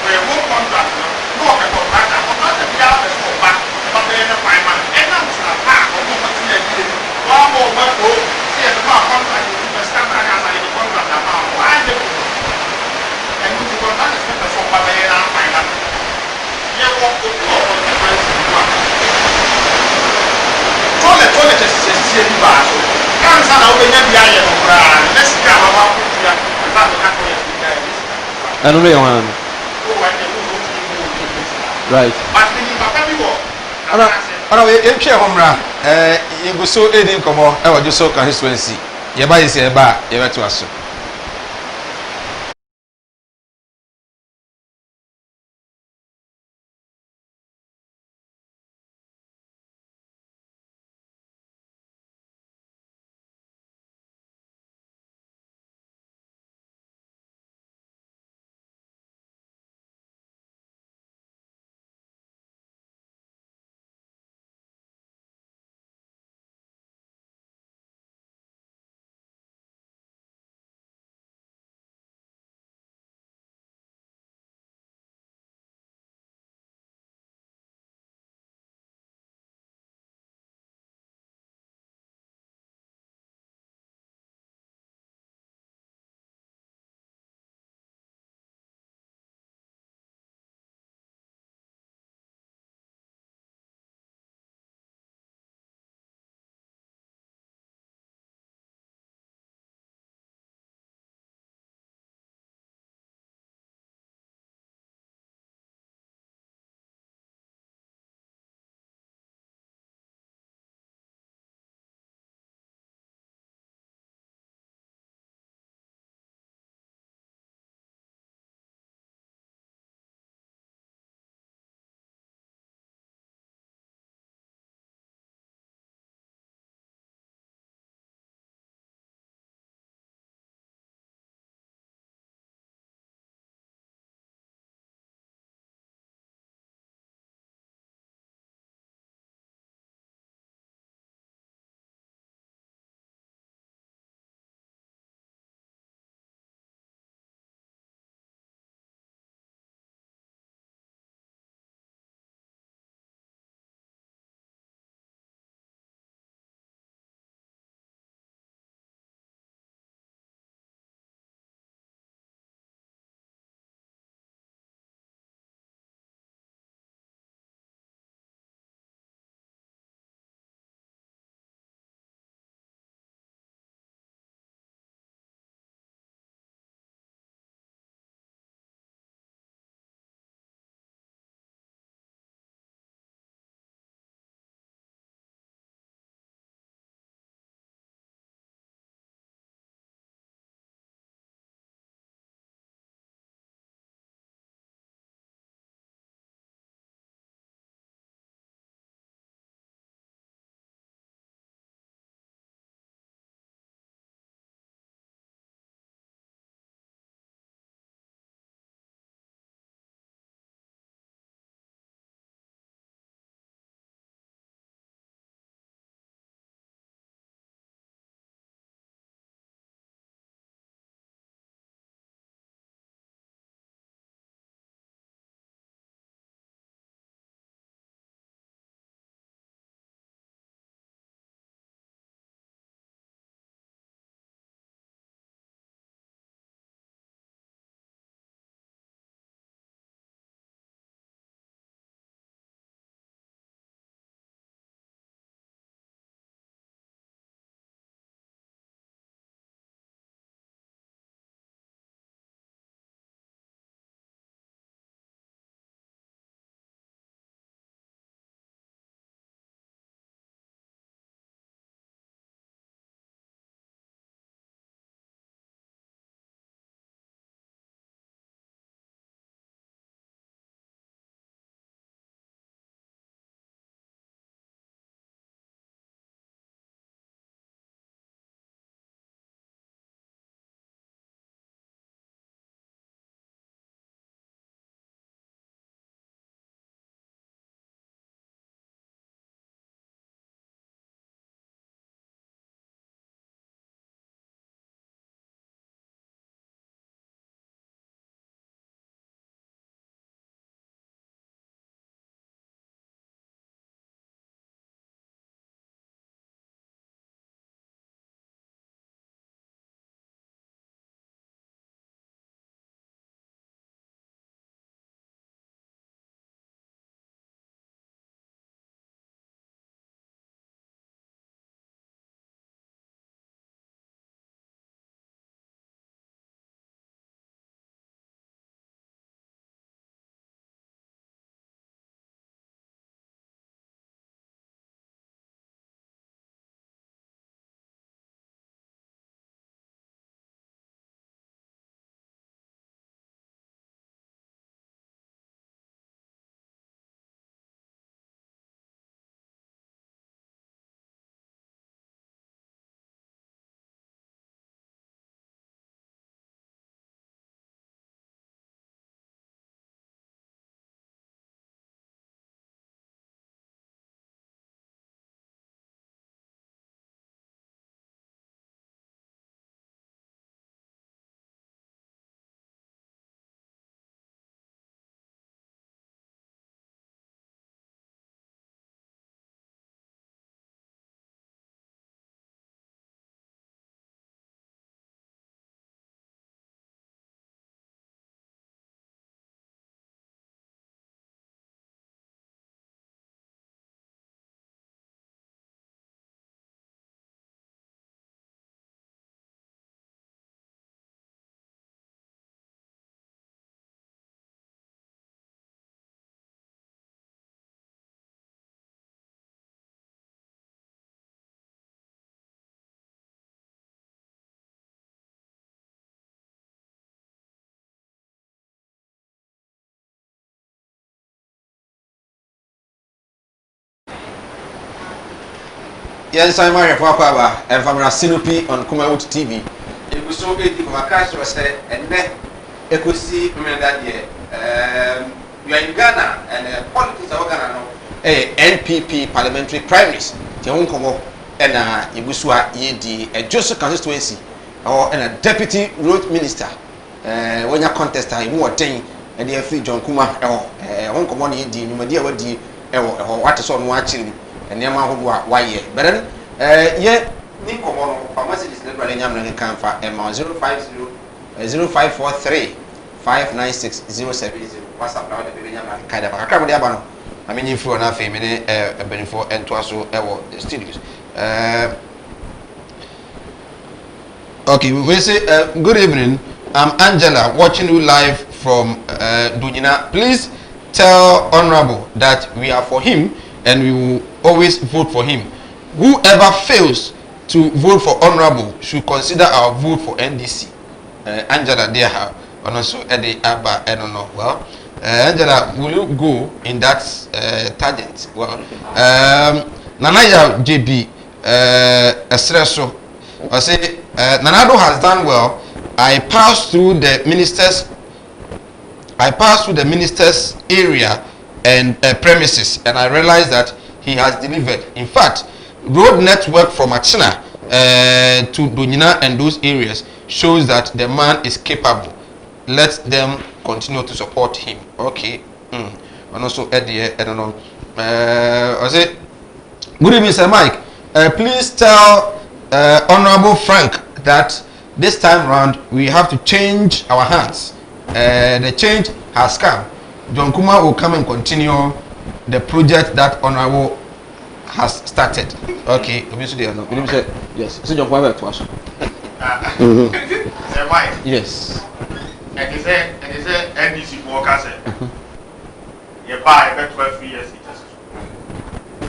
C: Where one contract, no contractor, contractor, the other is for back, but they are fine man. And I'm to a pack or more material. One more work, see the contract, the standard as I the contract about why the and with the contract is better for Babay and Fine. You walk the floor on the first one. Toilet is a city bar. Can't sound out the Yabi or let's go about
B: I don't know. Right.
A: Ana we etwe homra yego so edi nkomo e wo Joseph constituency ye ba yesi e ba ye beto aso yes, I'm Mario Papa, and from Rasinopi on Kumawood TV. It was so big, my cash was said, and then it could see that year. You are in Ghana, and politics of Ghana, NPP parliamentary primaries. The Hong and Ibusua Yedi, a Joseph constituency, or and a deputy road minister. When you contest, I more thing, and the free John Kuma, Hong Kong Yedi, Numadia, what is on watching. And the amount of why ye. But then, yeah, Nico, pharmacy is liberal in Yamlan Camp for amount 0543 596 070. What's up now? The baby Yamlan kind of a crab. I mean, if you're not family, a benefit and twice so the studios. Okay, we say good evening. I'm Angela, watching you live from Dunina. Please tell Honorable that we are for him and we will always vote for him. Whoever fails to vote for Honorable should consider our vote for NDC. Angela, dear, and also Eddie Abba, I don't know. Well, Angela, will you go in that tangent? Well, Nanaya JB, Estresso, I say, Nanado has done well. I passed through the minister's area and premises, and I realized that he has delivered. In fact, road network from Achina to Donina and those areas shows that the man is capable. Let them continue to support him. Okay. And also Eddie, I don't know. I say, good evening, Sir Mike. Please tell Honorable Frank that this time round we have to change our hands. The change has come. John Kuma will come and continue the project that Honorable has started. Okay, obviously, no. Yes. So John Kuma to us. Yes.
C: And he said, NDC workers, you buy a 12 years.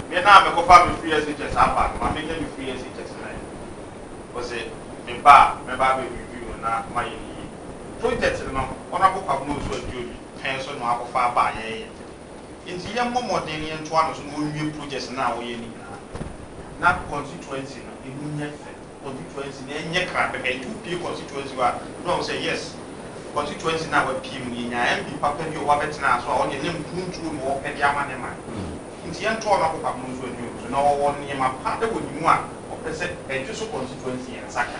C: Me now me go farm 3 years just happen. I make them 3 years just now. Because me ba review na my project no. Honorable Kwabno so do penso no akofa ba ye. Nti ye mmomode ne nto ano so no wie project na wo ye ni na constituency no emunye fe constituency na enye kra be kai 2P constituency wa no say yes constituency na wa PM ni nya MP papa bi o wa betina so a won ye nem kuntu no e dia ma ne ma nti ye nto no akofa no so do so na wo ne ma pa de wo ni mu a o pese e so constituency en saka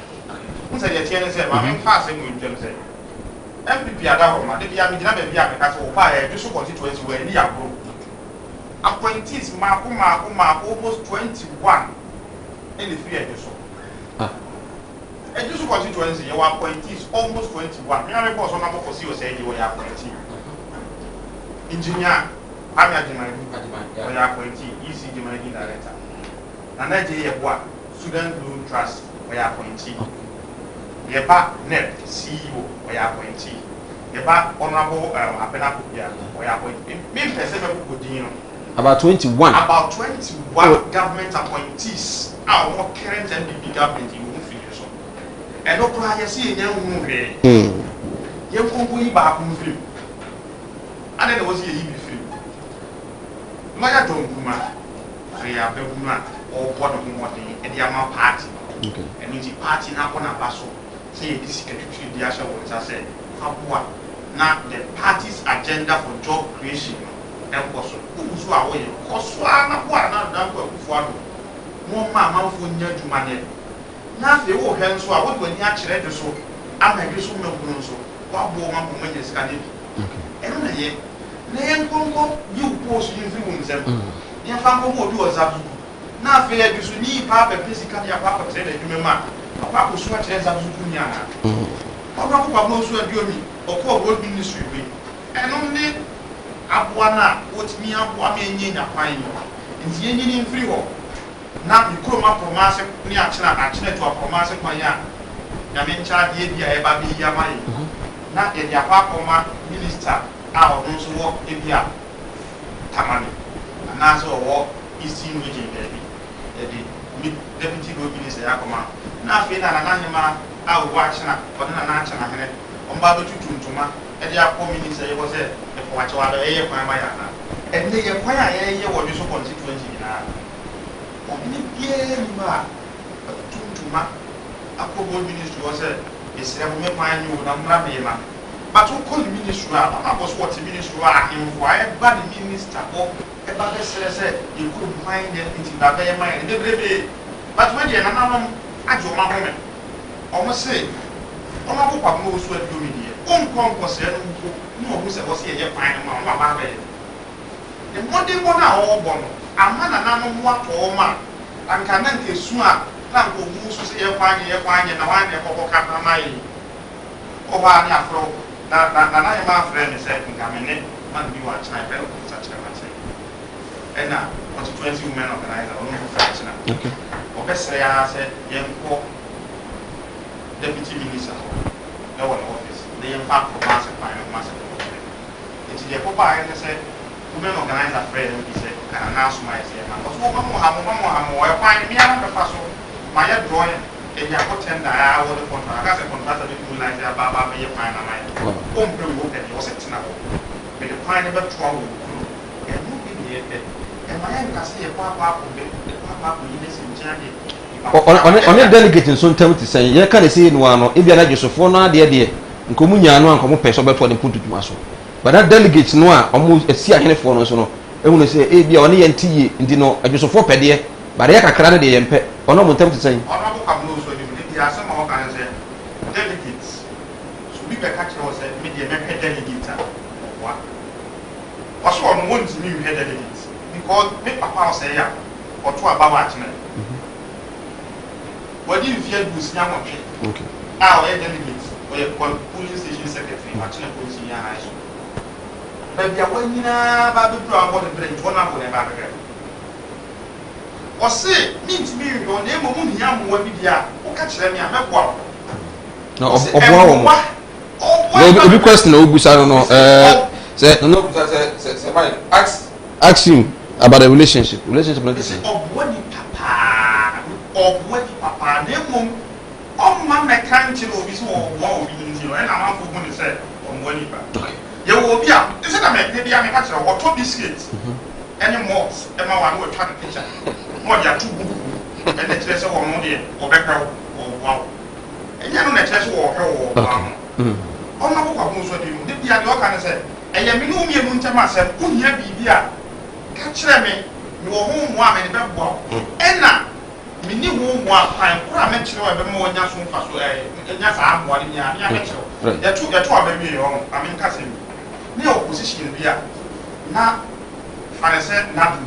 C: nse de tie ne say ma me fa se mu ntwem say MPP ada ma de bia me gina be bia me ka se wo pa e so constituency we ni ya bro appointees mako almost 21 in the free education. Education constituency you appointees almost 21. Me na boss on na for see o say you are appointee. Engineer Amia Jimani you are appointee EC Jimani director. Na Nigeria boa student loan trust you are appointee. Yeba NEP CEO you are appointee. Yeba honorable Apena Kupia you are appointee. Me person me go din no.
A: About 21.
C: About 21 government appointees are more current NPP government in one finish. And no cry, you see, young movie. You can go back movie. And then there was a heavy film. Lawyer John Kuma, Ria Beguma, or one of them, and the amount party. And in the party now on a basso, say this secretary, the Asha was I said, now the party's agenda for job creation. Emposo uzu awoye koswa na kwa na danko akufuado mo ma manfo nya dwuma ne na fe wo hwe nso a wodi wani a kire de so ama de so mekunu nso wa bo ma mo manya sika ne eno na ye na ye nkonko yi uposo yi fi wo nsem ye fa nko mo obi ozabu na fe ye bisu ni pa pe sika ya pa pa tire de dwuma ma apa ko so a kire zabu ku ni ana ọdún akókò àwọn oṣù ẹbí omi ọkọ world ministry bi ẹnu ní abuana otimi abuame enye nyakwan yi nti enye ni mfiri ho na nkroma promase ni achina to promase kwan ya nyame ncha de bia e ba bi ya mai na ye dia pa koma minister a odun so wo e bia tamani na so wo eastern region bi deputy road minister ya koma na afi na hema a wo achina odun na achina hene omba do tutuntuma e dia ko minister ye wo se watch what a kwan ma ya na and they acquire a year what you so constituency na ɔne biara nim a tuntuma akɔbɔ ministry wɔ sɛ ɛsrɛ mo me kwan ne wo na mmra me ma but wokɔ ne ministry a ɔma bɔ so wɔte ministry a ahemfo a ɛba ne minister hɔ ɛba bɛsrɛ sɛ yɛkɔ kwan ne nti ba bɛyɛ man ne bebrebe but wɔn deɛ nananom agye ɔma home ɔmo se ɔma bɔ papa mo so aduomi deɛ ɔnkɔ nkɔsrɛ no mpo ne ɔmo sɛ wɔsɛ yɛyɛ kwan no ma ɔmo aba bɛyɛ the modern one a ɔwɔ no ama nananom mo atɔ ɔmo a anka na nke su a na nko mu so sɛ yɛ kwan na wɔn yɛ kɔkɔ kapa ma yi ɔba ne afro na yɛ ma afrɛ ne sɛ nka me ne man bi wɔ akyena bɛrɛ ko sa kyerɛ ma sɛ ɛna ɔte 20 women organizer ɔno ko fa akyena ɔbɛsrɛ ya sɛ yɛnkɔ deputy minister hɔ ɛwɔ ne office na yɛmfa akɔma ase kwan no ma sɛ ɔbɛsrɛ nti deɛ kɔba ayɛ ne sɛ women organizer frɛ no bi sɛ kana na asoma yɛ sɛ ɛma ɔso wɔma mo ha mo ɛkwan ne mia bɛfa so ma yɛ drawing ɛdi akɔ tender a wɔde contract aka sɛ contract bi mu line sɛ aba bɛyɛ kwan na ma yɛ ɔmpɛ wo pɛdeɛ wɔ sɛ tena hɔ mede kwan ne bɛtoa wɔ kuro ɛno bi ne yɛ pɛ ɛma yɛ nka sɛ yɛkɔ akɔ yi ne sɛ nkyɛn de
B: ɔne delegate nso ntam te sɛn yɛka ne sɛ noa no ebia na dwosofoɔ no adeɛ deɛ nkɔmu nyaa no a nkɔmu pɛ sɛ ɔbɛtoa ne mpotutuma so but na delegate no a ɔmo asi ahenefoɔ no nso no ehunu sɛ ebia ɔne yɛn ti yie nti no adwosofoɔ pɛdeɛ bare yɛ kakra no deɛ yɛn pɛ ɔno mo ntam te sɛn
C: ɔno bo kam no so ni mu de asɛm a wɔka ne sɛ delegates so bi bɛka kyerɛ wɔ sɛ me deɛ mɛhwɛ delegate a ɔboa ɔso ɔno wɔntumi nhwɛ delegate because me papa ɔsɛ yɛ a ɔto aba wɔ akyena wɔde mfie aduosia nwɔtwe a ɔyɛ delegate ɔyɛ polling station secretary akyena polisi yɛ aha so baabi a wɔn nyinaa ba bɛduru a wɔde brɛ nti wɔn abɔ ne ba bɛhwɛ ɔse mintimi nhwɛ ɔna emu mu hia mmoa bi deɛ a wɔka kyerɛ me a mɛboa wo
B: na ɔboa wɔ mo na obi question na obusa no sɛ no sɛ fine ask him about the relationship no the same
C: ɔboa ni papa na emu ɔmma mɛka nkyerɛ obi sɛ ɔboa obi nti no ɛna amanfo hu ne sɛ ɔmmoa nipa yɛwɔ obi a ɛsɛ na mɛde bi a meka kyerɛ ɔtɔ biscuit ɛne malt ɛma wa no wɔtwa ne picture na ɔde ato buku ɛna kyerɛ sɛ wɔn deɛ ɔbɛhwɛ ɔboa wo ɛnyɛ no na kyerɛ sɛ wɔhwɛ ɔboa no ɔma wo kwabo nso de mu de bia deɛ ɔka ne sɛ ɛyɛ me ne wo mmienu nkyɛm asɛm wohia biribi a ka kyerɛ me mewɔ ho mmoa a mede bɛboa wo ɛna meni ho mmoa kwan koro a mɛkyerɛ wo ɛbɛma wɔnya so mfa so ɛnya saa mmoa no nyinaa mea mɛkyerɛ wo yɛto a bɛwie hɔ no amenka sɛ ne yɛ opposition bi a na fane sɛ nadu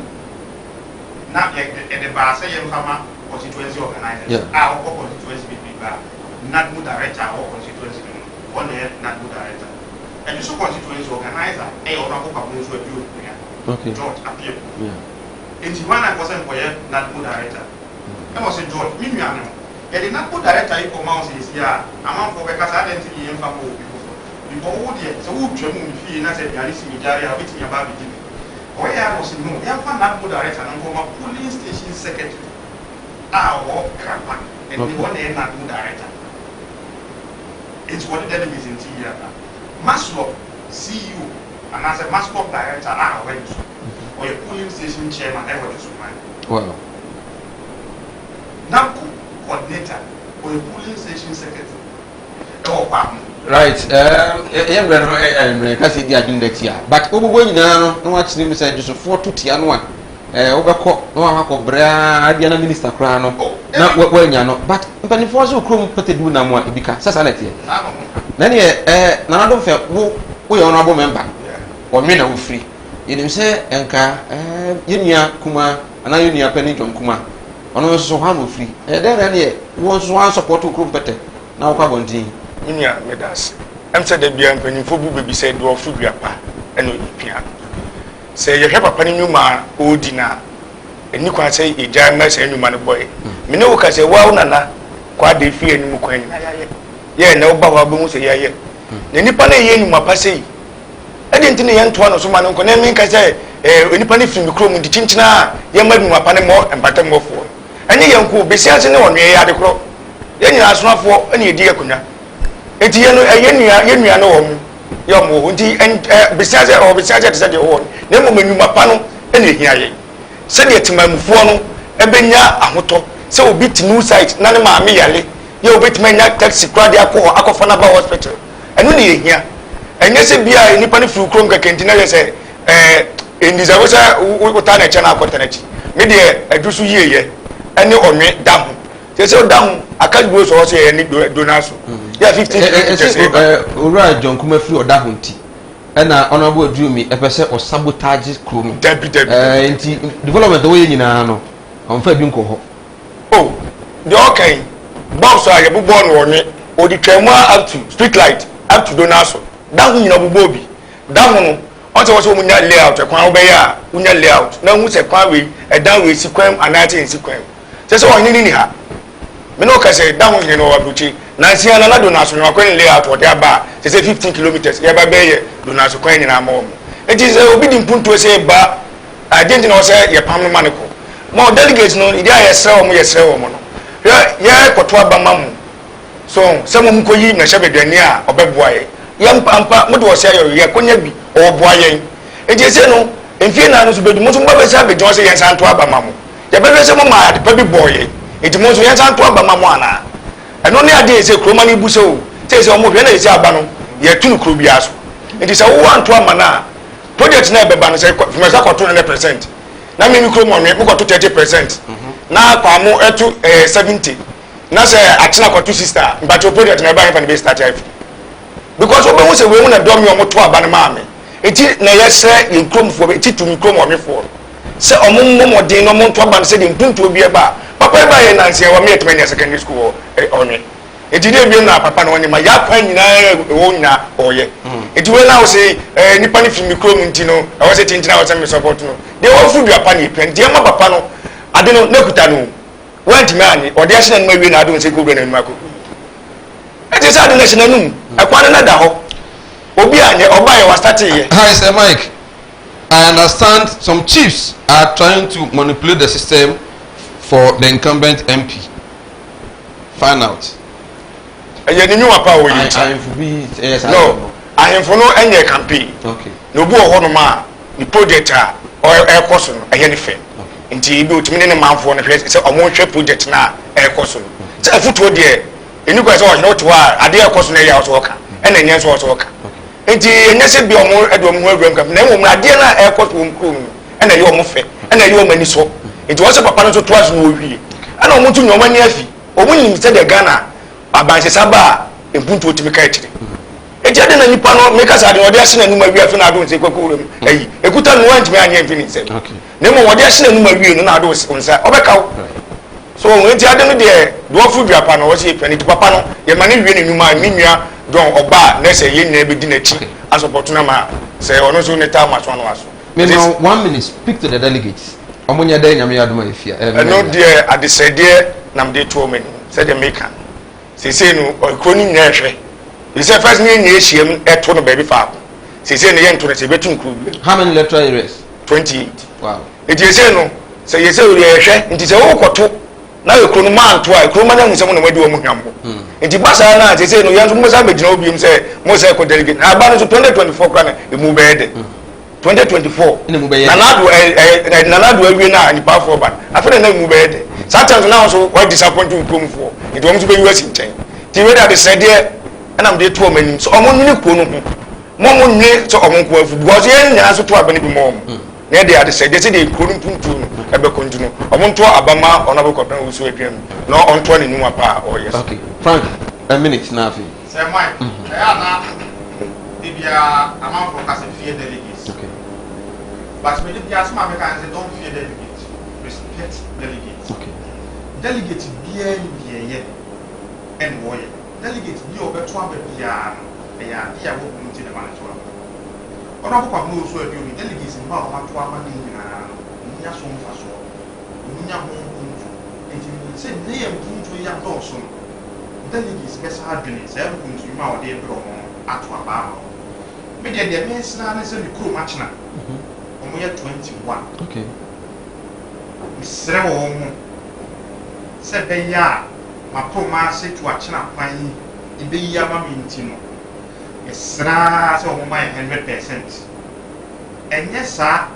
C: na yɛde baa sɛ yɛmfa ma constituency organizers a wɔkɔ constituency bi ba nadu director a wɔkɔ constituency bi no wɔne yɛ nadu director ɛbi so constituency organizer ɛyɛ ɔno akɔkɔabo nso abi onua George appear enti wɔn a nkɔsɛ nkɔyɛ nadu director ɛwɔ sɛ George mi nua no yɛde nadu director yi kɔma wɔn sɛ esi a amanfoɔ bɛka saa dɛnti bi yɛmfa ma obi foforɔ because wo deɛ sɛ wotwa mu mi fie na sɛ aduane si mi gyaare a wobɛtumi aba abɛgye mi ɔyɛ a wɔsi no yɛmfa nadu director no nkɔma polling station secretary a wɔ krapa ɛdi wɔn na yɛ nadu director enti wɔde delegates nti yi aba Maslop CEO and as a Maslop director a ɔwɛ so ɔyɛ polling station chairman ɛwɔ de so man NAPCO coordinator ɔyɛ polling station secretary ɛwɔ paamo.
B: Right, yɛn wura no kasi di adwene dɛti a but ogbogbo nyinaa no na wakyerɛ mu sɛ josofoɔ to tia no a wobɛkɔ na wakɔ braa adeɛ na minister koraa no na wɔanya no but mpanimfoɔ nso kurom pɛtɛdu nam a ebi ka sasa na teɛ na neɛ nanadom fɛ woyɛ honorable member wɔnwe na wofiri yɛnim sɛ ɛnka yɛnua kuma anaa yɛnua pɛ ne dwom kuma ɔno nso so hɔ ana ofiri dɛn na neɛ wɔn nso wɔn ansɔpɔto kurom pɛtɛ na wɔkɔ abɔnten
F: minia medas em sɛ da bia mpanimfo bu bebi sɛ do ɔfo duapa ɛna ɔyipia sɛ yɛhwɛ papa ne nnwuma a ɔdi na ɛni kwan sɛ yɛgya mma sɛ nnwuma no bɔɛ mene wo ka sɛ woawo nana kwade fie anim kwan nyina yɛyɛ na woba hɔ abɛhu sɛ yɛyɛ na nipa no ɛyɛ nnwuma pa sɛ yi ɛde nti ne yɛntoa no so ma no nkɔ na menka sɛ nipa no firi me kurom nti kyinkyina a yɛma nnwuma pa ne mmɔ mpatamɔfoɔ ɛnyɛ yɛnko bɛsiase ne wɔnwɛ yɛ ade korɔ yɛn nyinaa asomafoɔ ɛne yɛdi akonnwa enti yɛ no yɛ nua no wɔ mu yɛ mo nti besiase te sɛ deɛ wɔ na mmom nnwuma pa no ɛna ehia yɛ sɛdeɛ temamufoɔ no ebenya ahoto se obi tinu site na ne maame yale ye obi timanya taxi crowd akọfa na ba hospital enu ne yehia enye se bia nipa ne furu krom kakenti na ye se endiza wo se uta na che na akọta na chi me de adusu yeye ene onwe da ho se da ho akadwo so so ye ni donaso ya 15
B: ora John Kuma firi oda ho nti ena honorable Odurumi epese o sabotage krom enti development wo ye nyina no onfa bi nko ho
F: oh the okay boss aye bubo no woni odi twamwa up to street light up to donaso da hu nyina bubo bi da hu no on se wo so munya layout ekwan wo be ya munya layout na hu se kwan we edan we sikwam anati sikwam se wo ni ha me no ka se da hu nyina no wabuchi na sia na donaso no akwan layout wo dia ba se 15 kilometers ya ba be ye donaso kwan nyina ma wo enti se obi di mpuntu se ba agent no se ye pam no maniko mo delegates no idia ye sre wo mo no ya koto abama mu so se mo mkoyi na hye bedani a obeboa ye ya mpampa mo de wo se ye konya bi oboa ye enti se no enfie na no so bedu mo so mba be se abejon se ye santo abama mu ya be se mo ma de pa bi boye enti mo so ye santo abama mu ana eno ne ade se kroma ni bu se o se o mo hwe na ye se aba no ye tunu kro bi aso enti se wo anto amana project na beba no se fumesa koto 100% na me mikro mo me ko to 30% na kwa mo etu 70 na se achina kwa two sister but your project na ba he be start life because we won say we na do me o mo to aba na ma me eti na ye se ye kromfo be eti tu mikro mo me fo se o mo modin no mo to aba na se de mpuntu obi e ba papa e ba ye na nsia wa me etmania secondary school o me eti de bi na papa na woni ma ya kwa nyina wo nyina oye eti we na wo say nipa ni fi mikro mu ntino e wo say tintina wo say me support no de wo fu du apa ni pen de ma papa no ade no nakuta no wanti mani ode ahye na mawie na ade nse ko bena nmako ete sa ade na hye na num ekwan na da ho obi anye oba ye wa start here.
B: Hi sir Mike, I understand some chiefs are trying to manipulate the system for the incumbent MP. Find out.
F: Eye ni nyuma pa wo yi. No, ahemfo no enye campaign.
B: Okay.
F: No bu ho no ma ni project a e koso no eye ni fe. Nti ibi otumi ne manfo no hwe se omo hwe project na e koso no. Se afutuo de eni kwa se o hwe to a ade e koso na ya so ka. E na nyen so ka. Nti enye se bi omo e do omo awuram ka na omo ade na e koso omo krom no. E na ye omo fe. E na ye omo ani so. Nti wo se papa no so to aso no wie. E na omo tu nyoma ni afi. Omo nyim se de Ghana abanse saba empuntu otimi ka ekire. Eti ade na nipa no make us ade ode ase na numa wi afi na ado nse kwakuram. Eyi ekuta no wantimi anye mfini nse. Na mo ode ase na numa wi no na ado nsa obeka wo. So enti ade no de do fu duapa no wo se pani papa no ye mane wi na numa ni nua don oba na se ye nyina be di na chi asopoto na ma se ono so ne ta ma so no aso.
B: Me now 1 minute speak to the delegates. Omonya da nyame adoma efia.
F: No de adesede nam de to meni. Se de make am. Se no okroni nyina hwe. You say first ni nye hiem eto no baby fa. Se no ye nto no se betu nkru.
B: How many electoral areas?
F: 28.
B: Wow.
F: Eti se no se ye se ori hwe nti se wo koto na ekrono man to a ekrono na hu se mo na wadi wo mu hwambo. Nti basa na se no ye nso mo sa be gina obi mu se mo se ko delegate. Na ba no so 2024 kwa na emu be de. 2024 na nadu awie na nipa for ban afere na emu be de. Sometimes now so what disappoint you come for. It won't be US in time. Ti we that said there and am dey to omanim so omo ni ko no ho mo nwe so omo ko afu because yen nya so to abani bi mo na dey at said they say dey ko no puntu no e be continue omo to abama ona be ko tan usu adwam no on to ne nwa pa oh yes.
B: Okay Frank, a minute na afi
C: say Mike na bibia amount for case fear delegates.
B: Okay,
C: but me dey ask my can say don't fear delegates, respect delegates.
B: okay,
C: Delegates bia ye and warrior. Delegates bi obeto abia ya dia wo kunti na manato. Ona ko kwa no so aduo mi delegates ma o mato ama ni nyina nya so mfa so. Nya ho kuntu. Enti se ne yam kuntu ya do so. Delegates besa adwene se am kuntu ma o de bro mo ato aba. Me de mens na na se ni kro match na. Omo ya 21.
B: okay.
C: Misre wo mo. Se be ya ma proma se tu achina kwan ibe yi ama mi ntino esra se o mo 100%. Enye sa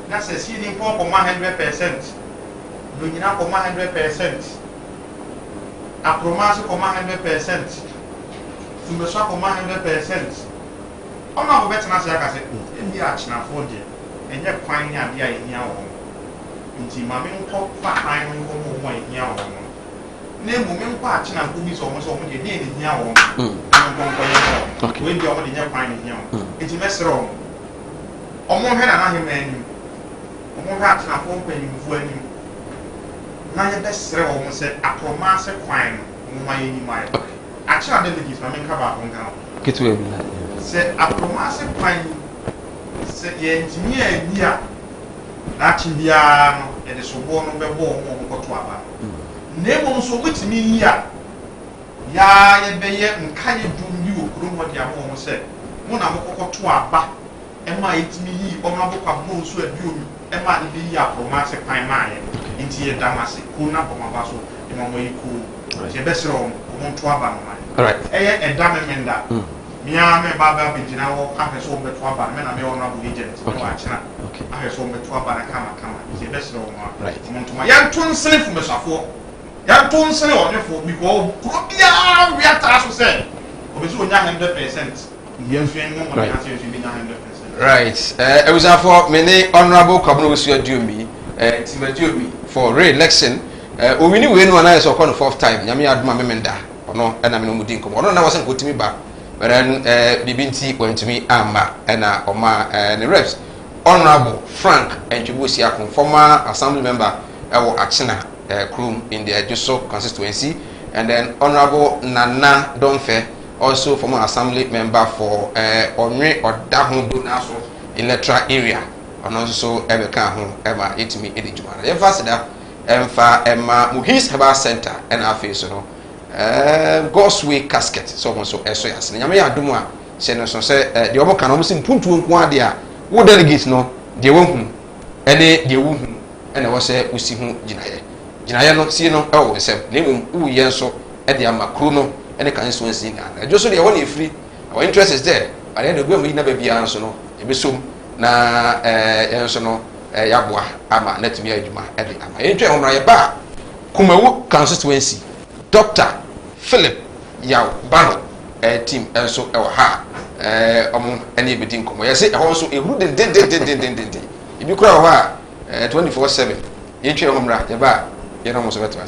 C: na se si ni po 100%. Lunyina koma 100%. Apromase koma 100%. Tumbeso koma 100%. Ona go betina se aka se ebi a china fo de enye kwan ya bia ehia wo. Nti ma me nkọ fa kwan no ko mo ehia wo no. Na emu me nkọ a china ko bi so mo de de ehia wo. Nkọ ya. Okay. We ndi o de nya kwan ehia wo. Nti mesro omo hwe na na he mani. Omo ha china fo mpanyimfo anim. Na ye besre wo mo se apromase kwan mo ma ye ni mai. A china delegates ma me nka ba ho nka.
B: Kitwe bi na.
C: Se apromase kwan se ye ntimi a na chibia no e de sobo no bebo mo koto aba na emo so wetimi yi a ya ye beye nka ye dumbi okuro mo dia mo se mo na mo koto aba e ma yetimi yi o ma bokwa mo so aduomi e ma de bi yi apromase kwan ma ye nti ye damase ko na bo ma ba so e ma mo yi ko je besro mo to aba no ma
B: all right
C: e da memenda Mia me baba bijina wo ahwe so beto aba me na me wona bu agent no achina ahwe so beto aba na kama je besro wo right montuma ya tonsene fu mesafo ya tonsene onwefo because probia we ata so say obezu onya 100% yenfien no mo na say yenfien bi nya 100%
B: right ebusafo me ne honorable Kwabena Osu Aduomi Timadiomi for re-election owini we no na so call fourth time nyame adoma memenda ono na me no mudi nkom ono na wasen ko timi ba Beren bibinti kwantumi amba na oma the reps honorable Frank Enchibusi Akon former assembly member ewo Achina Krum in the Ejuso constituency and then honorable Nana Donfe also former assembly member for Onwe Odahondo Naso electoral area and also Ebeka ho ema etimi edijuma yemfa seda emfa ema Muhis Herbal Center and afeso no God's way casket so eso ya sene nyame ya adom a se no so se de obo kan obo se mpuntu nko ade a wo delegate no de wo hu ene de wo hu ene wo se usi hu ginaye no sie no e wo nsem na mum wo ye nso e de ama kru no ene kan so nsi na jo so de wo na free our interest is there but ene go am na ba bia nso no e be som na nso no ya boa ama na tumi adwuma e de ama ye ntwe homra ye ba Kumawu constituency Dr. Philip Yaw Bano team also ewa ha omo ene ebedi nkomo yesi ehon so ehuru den ibi kura ho a 24/7 yetwe homra ye ba ye no mo so betwa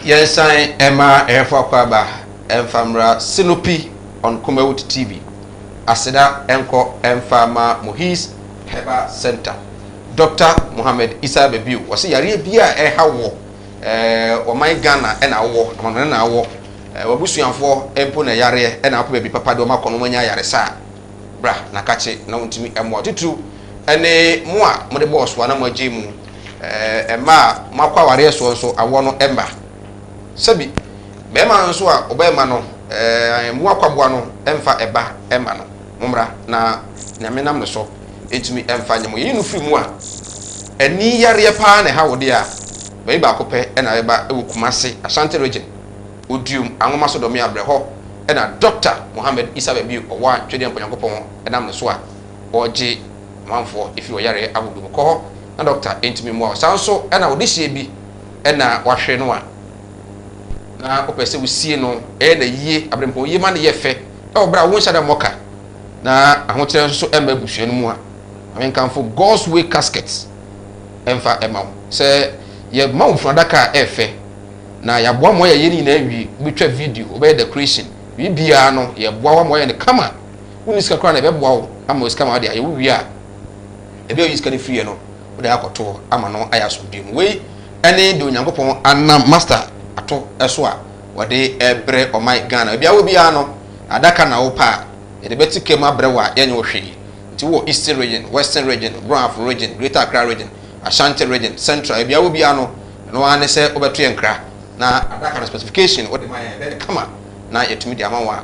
A: Yensan Emma Efo Kwaba Emfamra Sinopi on Kumewut TV. Asida Enko Emfama Muhis Heba Center. Dr. Mohammed Isa Bebiu was yare bia hawo o my Ghana and awo amana na awo wabusuanfo empo na yare na akọ bebi papa de o makono manya yare sa bra na kache na untimi emo tutu ene mo a mo de boss wa na mo agemu ema makwa ware so awo no emba sabi be ma nso a obema no mo akwaboa no emfa eba emma no mumra na nyame nam no so etumi emfa nyamo yi no fi mu a eni yare pa na ha wode a be ba akopɛ na eba ewukumase Ashanti region odium anwoma so do me abrɛhɔ na Dr. Mohammed Isa Bebiu owa twede mponyankopɔn enam no so a oje manfo efi o yare abudu kɔ na doctor entimi mu a sanso na wode hye bi na wahwe no a na opese wusie no na yie abrɛmpo yie ma ne ye fɛ obra wo nhyada moka na ahokyere so emba busuan mu a amenkanfo God's Way Caskets emfa emaw se ye maw fradaka efe na ya boa mo ye ni na awi betwa video obey decoration bibia no ye boa mo ye ne kama woni sika kra na be boa wo ama sika ma de aye wo wi a ebe yi sika ne free no wo de akoto ama no aya so dim we ene de onyankopon anam master ato eso a wo de ebre o my Ghana bia wo bia no adaka na wo pa ye de betike ma bre wa ye nye wo hwe nti wo Eastern region, Western region, Brown region, Greater Accra region, Ashanti region, Central bia wo bia no no ane se obeto ye nkra na adaka specification what my come na yetumi de amawa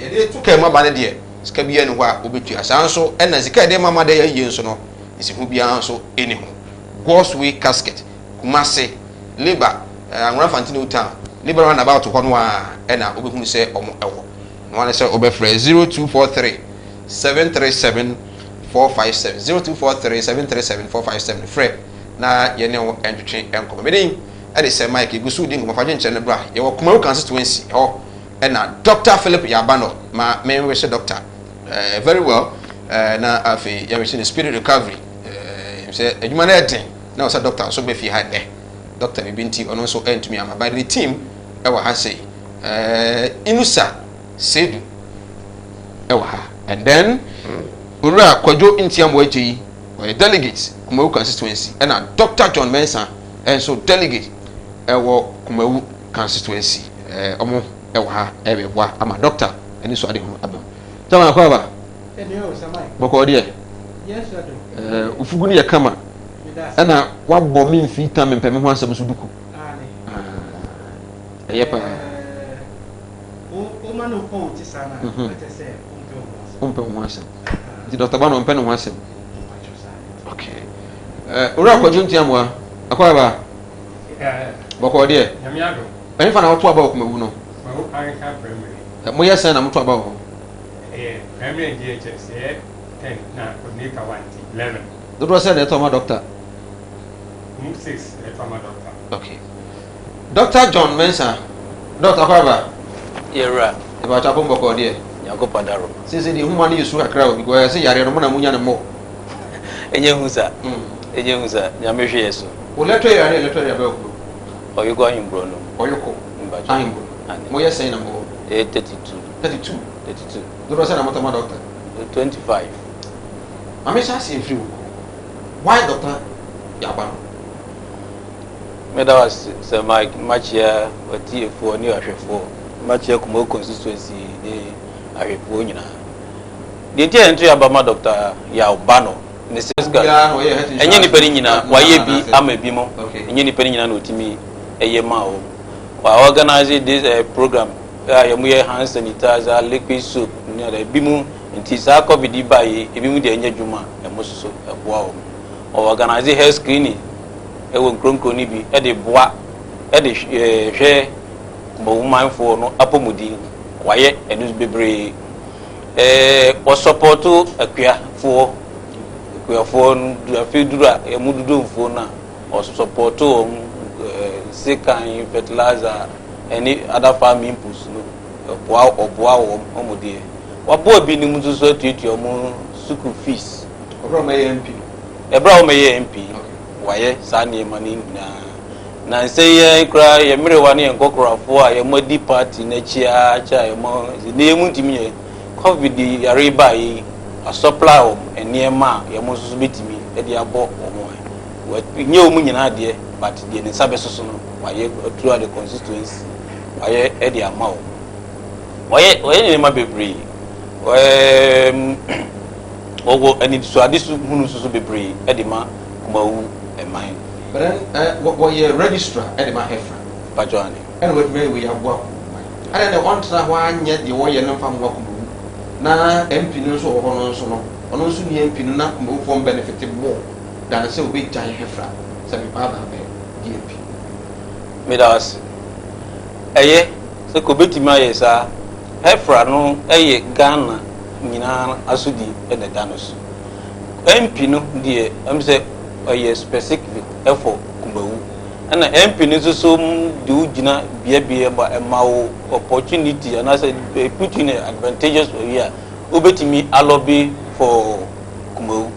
A: ye de tuka ma ba ne de sika bia ne ho a obetu asanso na sika de mama de ye nso no isi hu bia nso eni ho God's Way Casket Kumase labor anwra fantini town labor run about ho no a na obehunu se omo ewo no ane se obefre 0243 737 457 0243 737 457 frɛ na ye ne wo entwetwe enko medin ade se Mike egusu di ngoma faje nkyere ne bra ye wo Kumawu constituency ho na Dr. Philip Yabano ma me we doctor very well na afi ya we spirit recovery say adwuma na eden na o say doctor so be fi ha de doctor bi binti ono so entumi ama by the team e wa ha say Inusa Sedu e wa ha and then ura Kwadwo Ntiamo Ajeyi o delegate Kumawu constituency na Dr. John Mensah and so delegate ewo Kumawu constituency omo ewo ha ebeboa ama doctor eni so ade ho abam tama kwa ba enyo samai boko de yes sir ufugu ne yakama na wabbo mi mfi tam mpem ho asem so duku yepa
C: o manu ko ti sana letese
A: umpe ho asem di doctor ba no mpe no ho asem okay ura Kwadwo Ntiamo akwa ba boko de
G: nyamiado
A: eni fa na oto aba Kumawu no mo yesa na moto aba ho
G: primary DHS 10 na coordinator 11
A: do say na to ma doctor
G: 6 na ma doctor
A: okay Dr. John Mensah Dr. Kwaba
H: yera
A: e ba cha bombo ko de
H: yakopa daro
A: sisi di humani yusu akra o because say yare no mo na munya ne mo
H: enye husa nyamehwe yeso
A: o leto yare ba ko
H: oyugo ahimbro no
A: oyuko ahimbro mo yesa na mo 32 do say na moto ma doctor
H: 25
A: amesha si free why Dr. Yabano
H: meda was say Mike machia wati efo ni ahwefo machia Kumawu constituency de ahwefo nyina de tie ento ya ba ma Dr. Yabano ne sesga enye ni peri nyina waye bi ama bi mo enye ni peri nyina na otimi eye ma o wa organize this program ya mu ye hand sanitizer liquid soap ni ada bi mu nti sa covid ba yi ebi mu de enye dwuma e mo so eboa o organize health screening e wo nkronkro ni bi e de boa e de hwe Kumawu manfo no apomudi waye enu bebre o support akua fo afidura e mududo mfo na o support second fertilizer any other farm inputs no oboa omodie wabo bi ni muzuzo tutu omo school fees
A: obro ma MP
H: ebra o meye MP waye sa ni mani na say ye kra ye mere wa ne enkokrafo a ye modi party na chia cha ye mo ne mu ntimi ye covid yare ba yi a supply of eniema ye mo so betimi e de abo omo wa nye omu nyina de but de ne sabe so no wa ye through the constituency wa ye e de ama wa ye ne ma bebre ogo ani so adisu hunu so bebre e de ma kumawu e man.
A: But then, what you registrar at the Mahefra,
H: Pajoani,
A: and what may we have work. I don't know one time one yet the way you from work. Now, MP knows or honors or also the MP not move from benefited more than a so big giant Hefra, some father DMP.
H: Medas, aye, so Kobeti Mayesa, Hefra no, aye, Ghana, Mina, Asudi, and the Danos. MP no, dear, I'm say. A specific effort kumbawu and MP ni so do jina bia ba emawo opportunity and as put in advantageous area obetimi alobi for kumbawu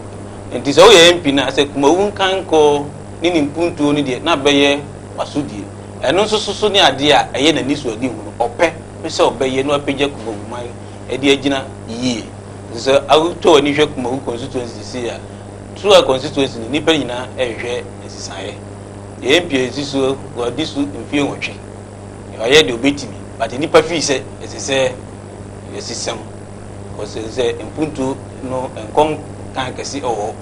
H: and this way MP na say kumbawu kan ko ni nimpuntu ni de na beye wasudi eno so ni ade a eye na ni so adi hu ope se obeye no apegya kumbawu man e de agina yie so auto ni hwe kumbawu constituency see ya through a constituency ni nipa nyina ehwe esisaye ye MP esiso go disu mfie nwotwe ye de obetimi but nipa fi se esise esisem ko se impuntu no enkom kan kesi owo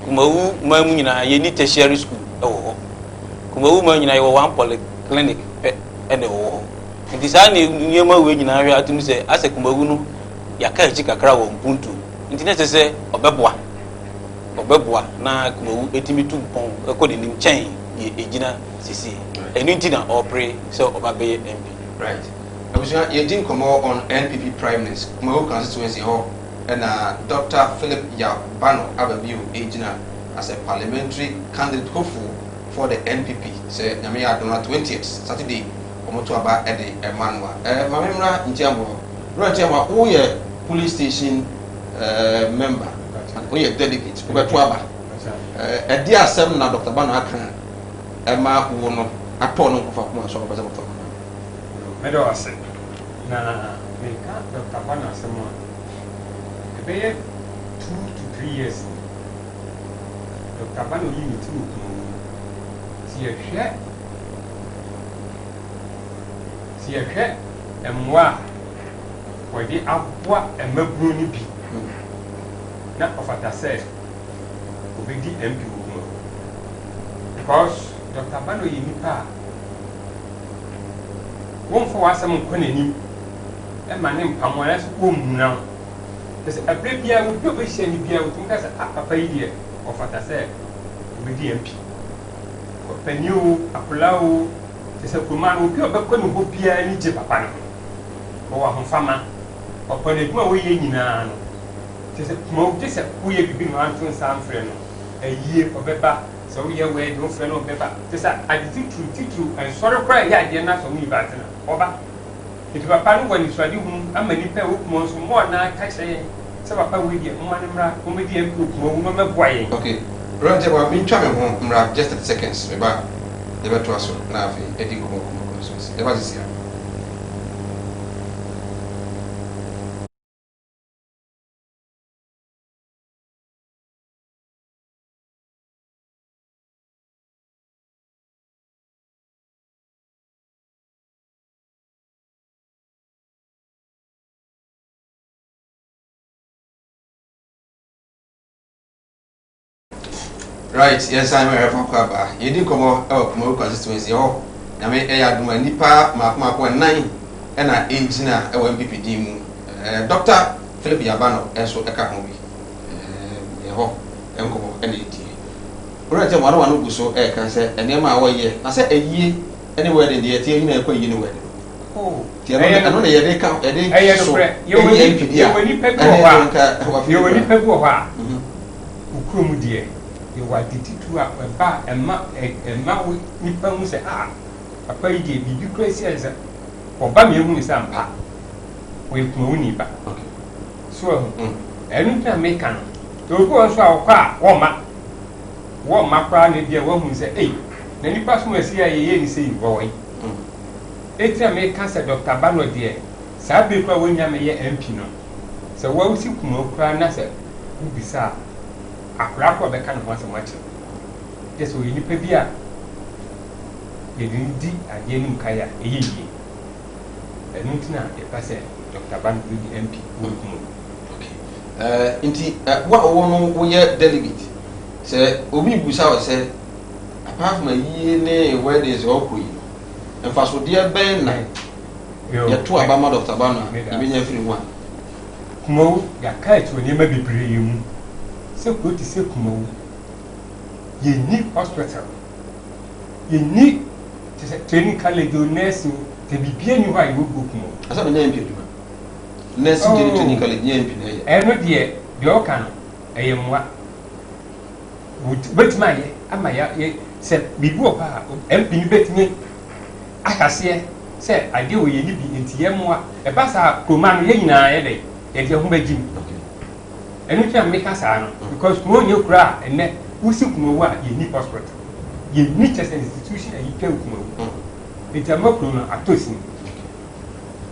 H: kumawu mamu nyina ye ni tertiary school owo kumawu mamu nyina ye one polyclinic ene owo nti sa ni nyema we nyina hwe atum se ase kumawu no yaka echi kakra wo impuntu nti ne se obeboa na kumawu etimi tu pon ekodi nim chen ye ejina sisi enu nti na opre so obabe MP
A: right abusia ye din komo on NPP prime minister kumawu constituency ho and Dr. Philip Yabano ababiu ejina as a parliamentary candidate hopeful for the NPP say nyame ya don 20th Saturday omoto aba e de Emmanuel mamemra ntiambo wo ye police station member we are delegate we to aba e dia asem na Dr. Bano aka e ma wo no ato no kofa kuma so ba za moto
G: medo ase na me ka Dr. Bano asem e be 2 to 3 years Dr. Bano yi ni tu si ye hwe emwa we di abwa emaburu ni bi na ofata said obedi MP wo because Dr. Bano yi nipa won fo wasam nkwanenim e ma ne mpamo na so ko muna tese abre bia wo be hye ni bia wo tum ka sa papa yi die ofata said obedi MP ko penyu akulawo tese kuma no bi obekọ no bo bia ni je papa no ko wa honfama opo ne duma wo ye nyina no tese mo tese wo ye bibi no antun sam frɛ no ayie obeba so wo ye we do frɛ no obeba tese aditi titu and sorry cry ya de na so mu ba tena oba iti papa no wani swadi hu amani pe wo kuma so mo na ka kyerɛ se papa wo die mo mane mra mo me die ko kuma wo me boa ye
A: okay Roger wa bin twa me ho mra just 30 seconds me ba de be to aso na afi edi ko so e ba sisi right yes I am refa kwa ba yedi komo e komo constituency ho na me e ya duma nipa makoma nan e na engineer e MPP di mu Dr. Philip Yabano enso e ka ho bi ho enkomo e na edi ora te wano wano guso e kan se ene ma wo ye na se ayie ene we de ye tie na e kwa yi ni we
G: oh
A: tie no na ye de ka e de
G: so ye woni pe go ha ukrom die ye wa tititu a ba emma nipa mu se papa yi de bibi kresi enza oba me hu ni sampa we kuma woni ba
A: okay
G: so enu ta me kan to ko so a wo ma kwa ne dia wo hu se na nipa so asi a yeye ni sei woi etia me ka se Dr. Bano de saa be kwa wonya me ye MP no se wa usi kuma okra na se ubisa akra ko be ka no ho se machi yeso yi nipa bi a ye di ade nim kaya eye yi enu tina e pa se Dr. Bano di MP wo kuma
A: inti wa wono wo ye delegate se obi busa o se apart from yi ne where is okoyi emfaso de ben na ya to abama Dr. Bano ibi nya free one
G: kumawu ya kai to ne ma bebree mu se ko ti se kumawu ye ni hospital ye ni training college nurse te bibia ni wa yo go kumawu
A: asa nya MP duma nurse training college nya MP na
G: no de o kan eye mwa but my ama ya se bibu opa MP ni betimi akase se ade wo ye ni bi enti ye mwa e ba sa kroma no ye nyina ye de ye de ho bagim enu twa me ka sa no because mo nye kura enne usi kuma wa ye ni passport ye ni chess institution ayi twa kuma wo enti ama kroma atosi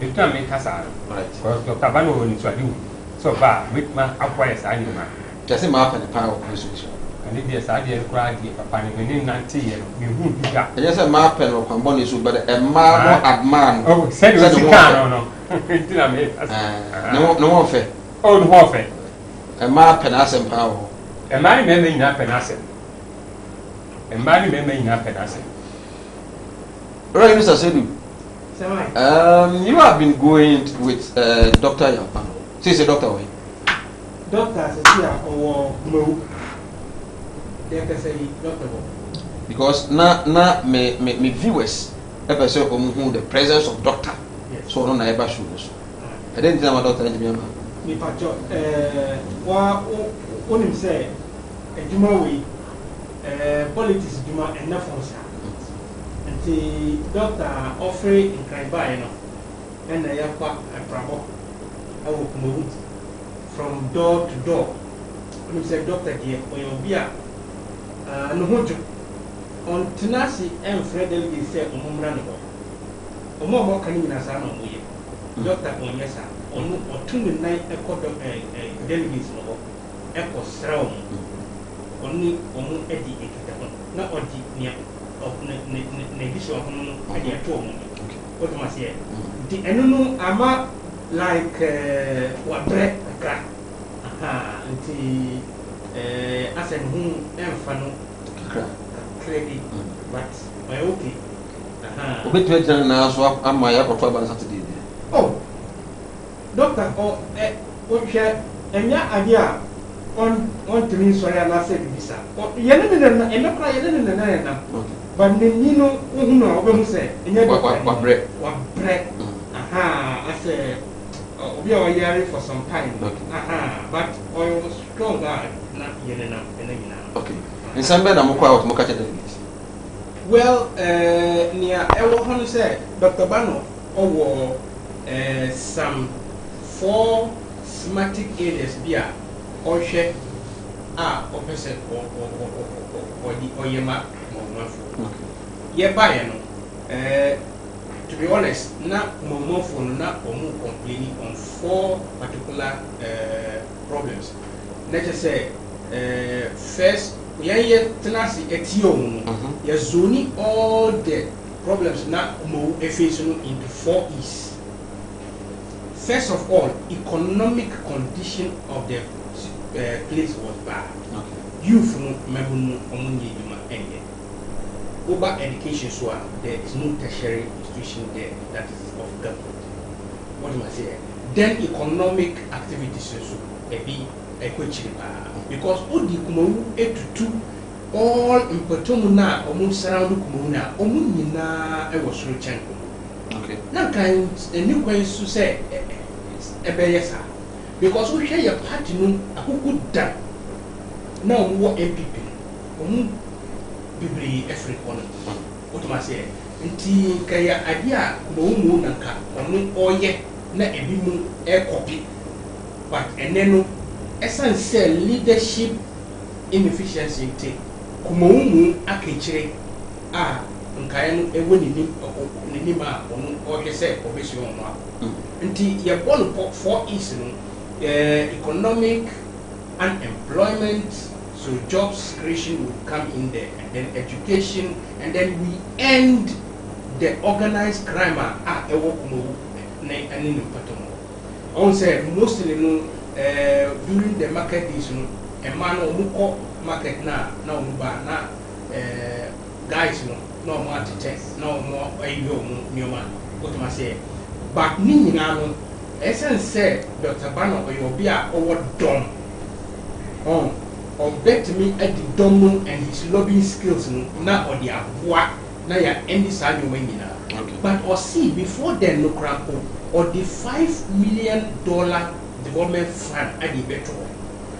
G: enu twa me ka sa no right because Dr. Bano wo ni so ade wo so ba with ma acquire sa ni ma
A: just ma pa ni pa o constitution
G: ani dia sa dia kura dia papa ni ni nanti ye me hu biga
A: enya se ma pa no kwambo ni so but e ma no adman
G: oh said you can no ntina me
A: no wo fe
G: oh no wo fe
A: e ma pa na asem pa o
G: e ma ni me nyina pa na asem e ma ni me nyina pa na asem
A: right Mr. Sedu you have been going with Dr. Yampano say Dr. Way
I: Doctor say or no
A: because na me viewers ever say who the presence of doctor so no na ever show so I didn't know doctor engineer
I: me pacho wa onim say ejuma we politics juma enough for sa anti doctor offer in Kraibai no and na yakwa abrabo awo kumohu from door to door onim say doctor there oyobia no hojo on tenasi and Fredel is said omumra no omo kan nyina sa na omoye doctor on yesa onu otun nai ekọ delegates no ekọ sraw oni omu edi ekita ho na odi nia of ne bisho ho no edi ato omu what must say the enu ama like what bread aka anti asen hu emfa no credit but okay
A: obetu ejana na so ama ya koto aba Saturday
I: oh doctor o hwe enya ade a on timi so ya na say bisa yene na emekra yene na but ni no hu no obehu say enya
A: wa bread
I: ase obi a yare for some time but oil was strong na yene na
A: okay in December na mokwa out mokache delegate
I: well near ewo hono say Dr. Bano owo some 4 thematic areas bia ohwe a opese di oyema momafo ye baye no to be honest na momafo na omu complaining on 4 particular problems let's just say first ye tenasi etio no ye zoni all the problems na mo face no into 4 E's. First of all, economic condition of the place was bad. Youth no member no omunye juma enye. Over education so there is no tertiary institution there that is of government. What do I say? Then economic activities so ebi ekwechiriba because odi kumawu etutu all importomu na omu surround kumawu na omu nyina ewo soro chenko.
A: Okay.
I: Na kan eni kwan su say ebeyesa because we share your party no akuku da na omu MPP omu bibri Africa no what do I say? Nti kaya adia kumawu mu na ka onu oye na ebi mu copy but eneno essence leadership inefficiency te kumawu akechire nkae no ewo nenim a ɔno ɔhwɛ sɛ ɔbɛsi wɔn ho nti yɛbɔ no 4 E's no economic unemployment, so jobs creation will come in there, and then education, and then we end the organized crime ewo kumo na ani no patomo. On say mostly no during the market days no e man no omukọ market na omuba na guys no mo atete na mo ayo mo nioma what ma say but ni nyina no essence say Dr. Bano obi a owo dom or bet me at the domo and his lobbying skills na or the aboa na ya end sa nyoma nyina but or see before then no crampo or the $5 million development fund at the better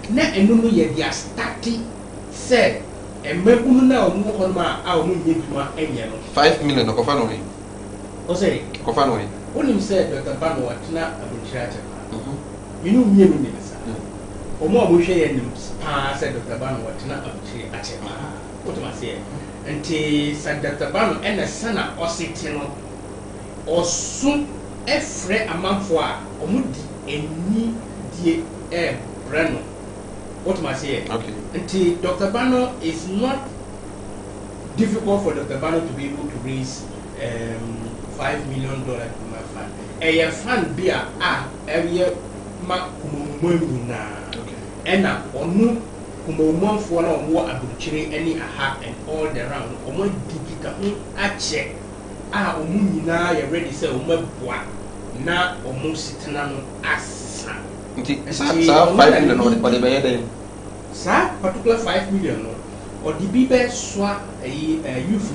I: na enu no ye dia starting say e mabunu na omu honma a omu nyeduma enye no
B: 5 million okofa no we
I: o say
B: okofa no we
I: onim say Dr. Bano watna abuchira cha minu mienu ni sa omo hwe ye nim pa say Dr. Bano watna abuchira ache what am I say enti say Dr. Bano ena sana ositi no osun efre amanfo a omudi eni die brano what am I say
B: okay
I: until Dr. Bano is not difficult for Dr. Bano to be able to raise $5 million to my fund a fund be area ma kumumunu na and onu kumumumfo na omo abuchire any aha and all the round omo digika ache omo nyina ya ready say omo boa na omo sitena no asa
B: nti sa 5 million no de be dey
I: sa particular 5 million no or the bibe swa youth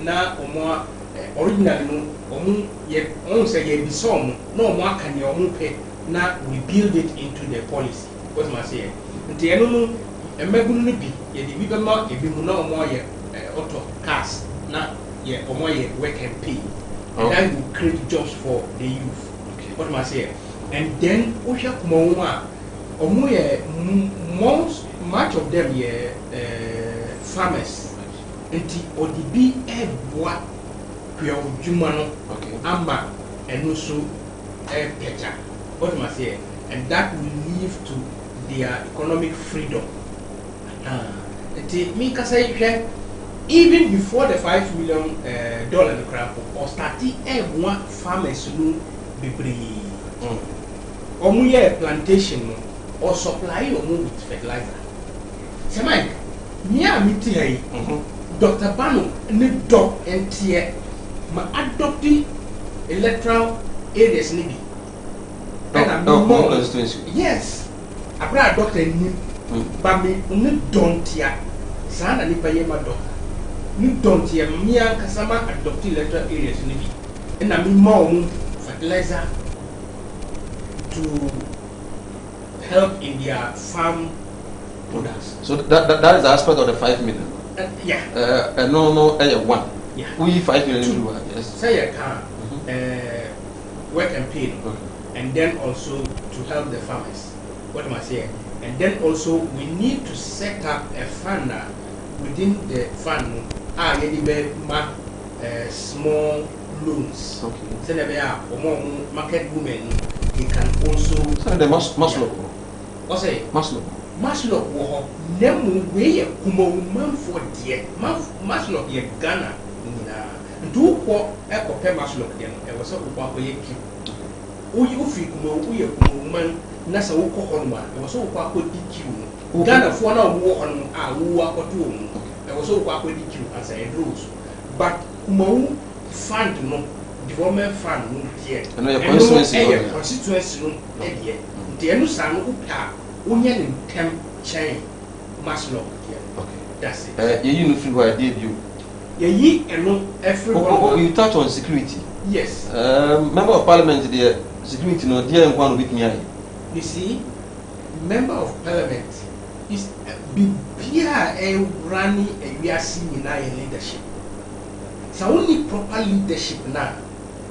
I: na omo original no omo ye on say ye bi so omo na omo aka ne omo pe na we build it into the policy what am I say nti eno no emagunu no bi ye de bibe ma ebi mu na omo ye auto cars na ye omo ye work and pay and that will create jobs for the youth okay what am I say and then ohia kumo a omo ye much of them ye farmers nti odibi eboa kwa odwuma no ama eno so peja what am I say and that will lead to their economic freedom nti me kasa hwe even before the $5 million the crap or starting one farmers no bebre omu ye plantation no or supply omu with fertilizer say Mike me a miti hai Dr. Bano ne dog entie ma adopting electoral areas ni bi yes abra doctor ni ba me ne dontia sana ni pa ye ma doctor ni dontia me an kasama adopting electoral areas ni bi na me ma omu fertilizer to help in their farm products.
B: So that is the aspect of the 5 million.
I: Yeah.
B: No, one.
I: Yeah.
B: We 5 million.
I: Yes. Say you can work and pay, and then also to help the farmers. What am I saying? And then also we need to set up a fund within the fund. Small loans. Okay. So there are market women. They can also.
B: So the Maslow.
I: What's it?
B: Maslow
I: wo nemu we kumoman for die Maslow ye Ghana nyina ndu ko ekope Maslow de no e wo so ko akoye ki uyi ufi kumoman na sa wo ko hono e wo so ko akodi ki wo Ghana fo na wo hono wo akoto wo e wo so ko akodi ki as a rules but kumo fund no development fund no die
B: no your
I: constituency no e die de no sa no upa onye ne tem chain Maslow okay that's it
B: you know free where did you
I: yi eno everyone
B: you touch on security
I: yes
B: member of parliament there security no there en kwano with me
I: you see member of parliament is bibia running a wiase nyina in leadership so only proper leadership now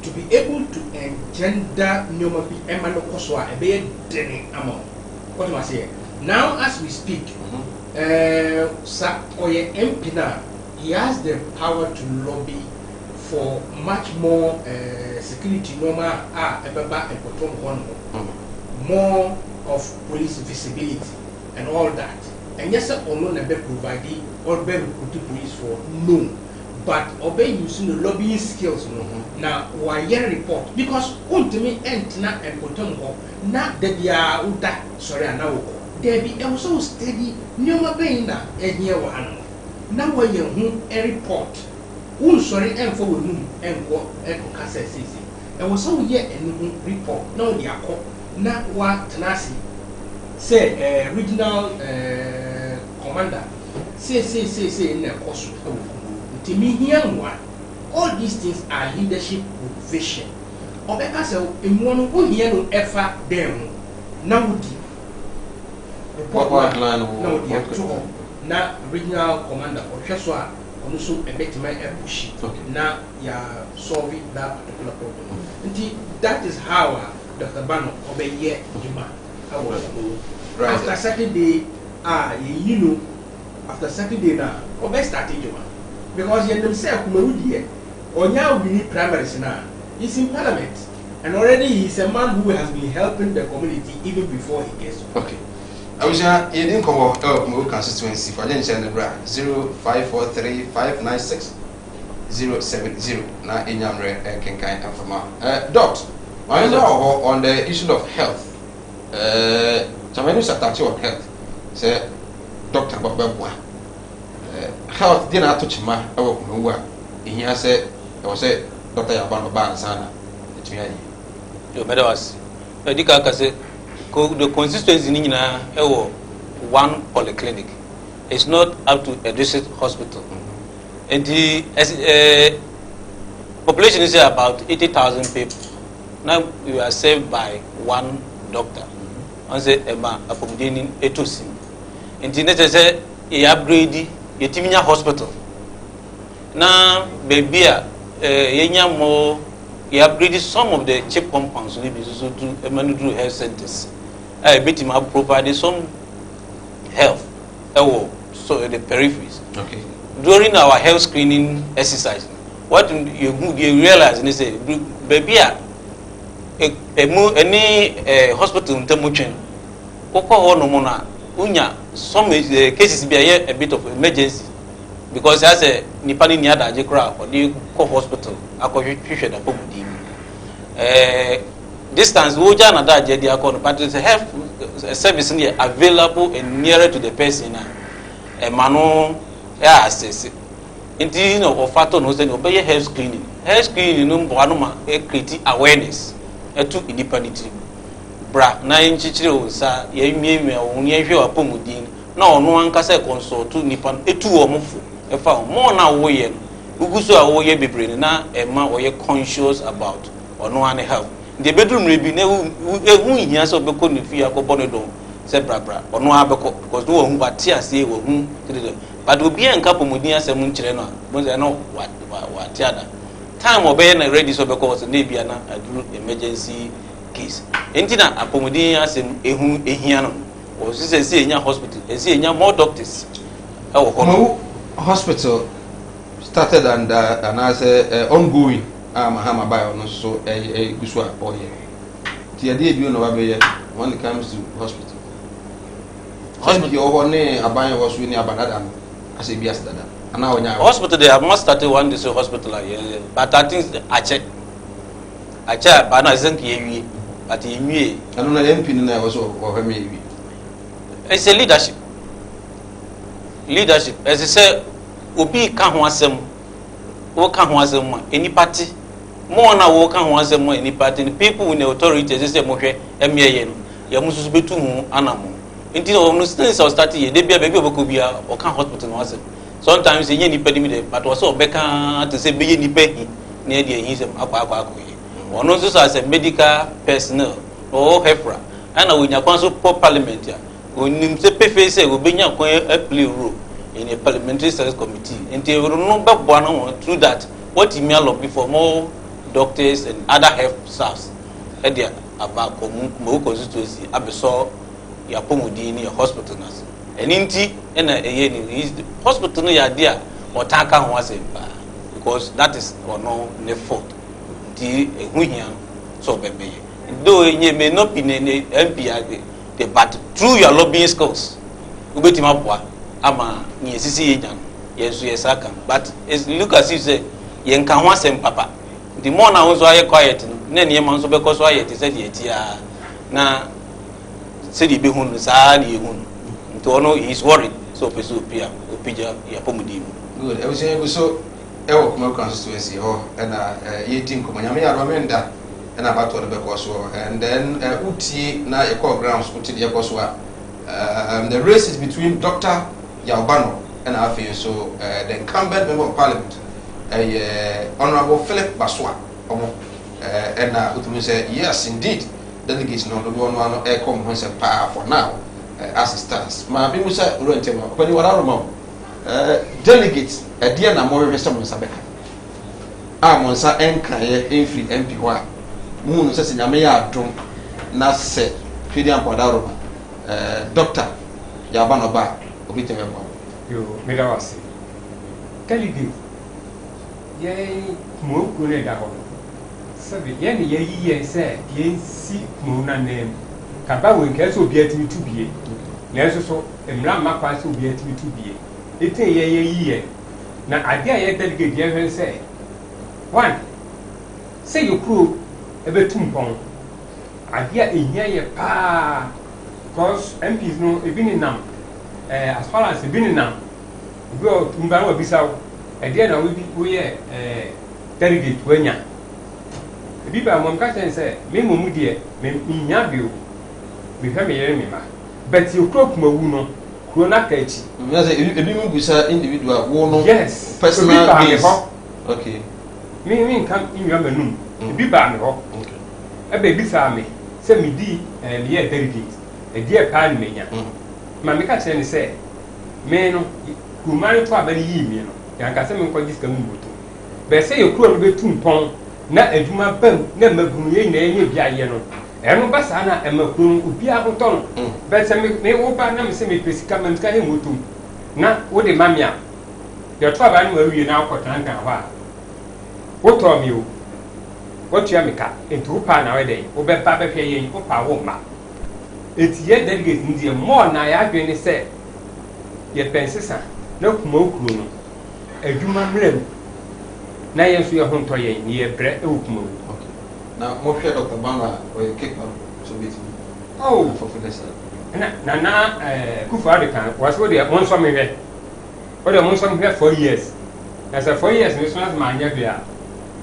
I: to be able to engender nyoma bi emano koso a ebe dene amount. What am I saying? Now, as we speak, sa oye MP na he has the power to lobby for much more security normal more of police visibility and all that. And yes, ono na be providing or be recruiting police for no, but obey using the lobbying skills no. Now why report because ultimately entina and potom ho na de bia uda sorry na wo there be also steady nyoma be na ehia wa ano na wo ye hu a report un sorry en for we mu en ko kasa sisi e wo so ye enu report na o dia ko na wa tenasi say regional commander say in a cost to me here one all these things are leadership with vision obeka say emu no here no ever dem na wudi report no dia to na regional commander or so on so a bit my push na ya solve that particular problem and that is how Dr. Bano obeye juma right. After Saturday you know after Saturday now obe start juma because you themselves kumudi onya we need primaries now he's in parliament and already he's a man who has been helping the community even before he gets to
A: okay I was you didn't come up my constituency for the channel 0543596070 na enyamre kenkan afama dot on the issue of health somebody started on health say Dr. Babwa health did not touch my over here say I was say Dr. Yabano Bansana it me
H: yo medawas edika ka say the consistency ni na ewo one polyclinic it's not up to a district hospital and the population is about 80,000 people now we are saved by one doctor on say ema apomdeni etosi nti ne say e upgrade yetiminya hospital na baby a yenya mo e upgrade some of the cheap compounds we be so to emanudru health centers betim have provided some health so the peripheries
A: okay
H: during our health screening exercise what you realize is say baby a any hospital ntemuchen koko ho no mo na unya some cases be a bit of emergency because as a nipani ni adaje kra for the hospital akohwehwe da pomudi distance woja na da je dia call but the health service is available and nearer to the person na manu assess inti no ofato no say no be health screening no mbo anoma create awareness etu independent bra na nchichire onsa ye miemie won ye hwe apomudin na ono ankasa consult nipa etu omofo efa mo na wo ye uguso a wo ye bebre na ema wo ye conscious about ono an health the bedroom rebi na ehu hia so be ko ne fi akobọ ne do se bra ono abeko because no hu wate ase wo hu but obi enka pomudin asem nchire no mo say no wate ada time obey na ready so be ko so na bia na aduru emergency case entina apomudin asem ehu ehia no o se enya hospital esi enya more doctors e wo
A: hospital started and as ongoing Mahama Bayo no so gusu a oye ti ade bi no ba be when it comes to hospital yo ne aban yo so ni abadada no ase bi asdada ana onya
H: hospital they have must start one this hospital but I think ache ba na zen ki ewie but ewie
A: anu na MP ni na so o fa me ewie
H: it's a leadership as I say obi ka ho asem wo ka ho asem ma eni party mo na wo ka ho asem ma eni party the people in the authority as say mo hwe emeye no ya mususu betu hu anamo nti no since I started ye de bia baby oboko bia o ka hospital no asem sometimes ye ni pedi me but also obeka to say be ye ni pehi na e de ehin sem akwa ye ono so as a medical personnel or HEPRA ana wo nya kwan so parliament ya onim se pefe se obenya kwan play role in a parliamentary service committee and they will not be through that what you may lobby for more doctors and other health staffs at the about Komu constituency abeso ya pomudi ni hospital nas and inti na is hospital no ya dia ɔtanka ho asɛm paa because that is ɔno ne fault nti ehu hia so ɔbɛbɛyɛ though you may not be ne MP but through your lobbying skills wobɛtumi aboa ama ne esisi yɛ gyan yɛnso yɛ saka but look as if say yɛnka ho asɛm papa the more na nso ayɛ quiet na nneɛma nso bɛkɔ so ayɛ te sɛ deɛ tia na sɛ deɛ bɛhu no saa ne yɛhu no nti ɔno he is worried so pɛ sɛ opigya yɛpɔmudi mu
A: good ɛwusua so ɛwɔ kuma constituency hɔ ɛna yɛdi nkɔmmɔ nyame yɛ adɔme nda ɛna abatɔ no bɛkɔ so and then wotie na yɛkɔ grounds wotie deɛ yɛkɔ so a the race is between Dr. Yawbano and afei so the incumbent member of parliament Honorable Philip Baswa and utumi say yes indeed delegates no do no come when say power for now as it stands ma bi mu say ro ntema kwani wara roma delegates dia na mo rehwese mo nsabeka mo nsa enkaye enfri MP ho a mu no say nyame ya adom na se twedi ampoda roma Dr. Yawbano ba obi teme ba
G: yo me da wase delegate ye mo ko ne da ho sabi ye ne ye yiye se ye si mo na nem ka ba we nke so obi atimi tu bie na so so emra ma kwa so obi atimi tu bie etin ye yiye na ade a ye delegate ye hwen se one say you kuro ebetum pon ade a ehia ye pa cause MPs no ebi ni nam as far as ebi ni nam go mba no bisawo ede na we ye delegate wanya ebi ba mo mka chen say me momu de me nya bi o me hwe me yere me ma but you crop mawu no kuro na ka echi
A: me say ebi mu bisa individual wo no
G: yes
A: personal base okay
G: me nka inwa manum ebi ba me ho ebe bisa me say me di me ye delegate edi e pa ni menya ma me ka chen say me no kumari to abali yi mi no yanka se me nko gis kam moto be se ye kuro no betum pon na adwuma bam na magunu ye na enye bia ye no eno ba sa na emakunu obi ahoton be se me wo ba na me se me pesika man ka he moto na wo de mamia de to aba no awie na akotan kan ho a wo to mi o wo tua me ka entu pa na we dey wo be ba be hwe ye wo pa wo ma etie delegate ndi mo na ya adwene se ye pensesa na kuma okuro no adwuma mrem na yenso ye honto ye ni ye bre e okuma
A: okay na mo hwe Dr. Bana o ye kick so bit
G: oh
A: for finesse
G: na kufa de kan waso de mo nso me hwe o de mo nso me hwe 4 years na say 4 years ni so na ma anya bia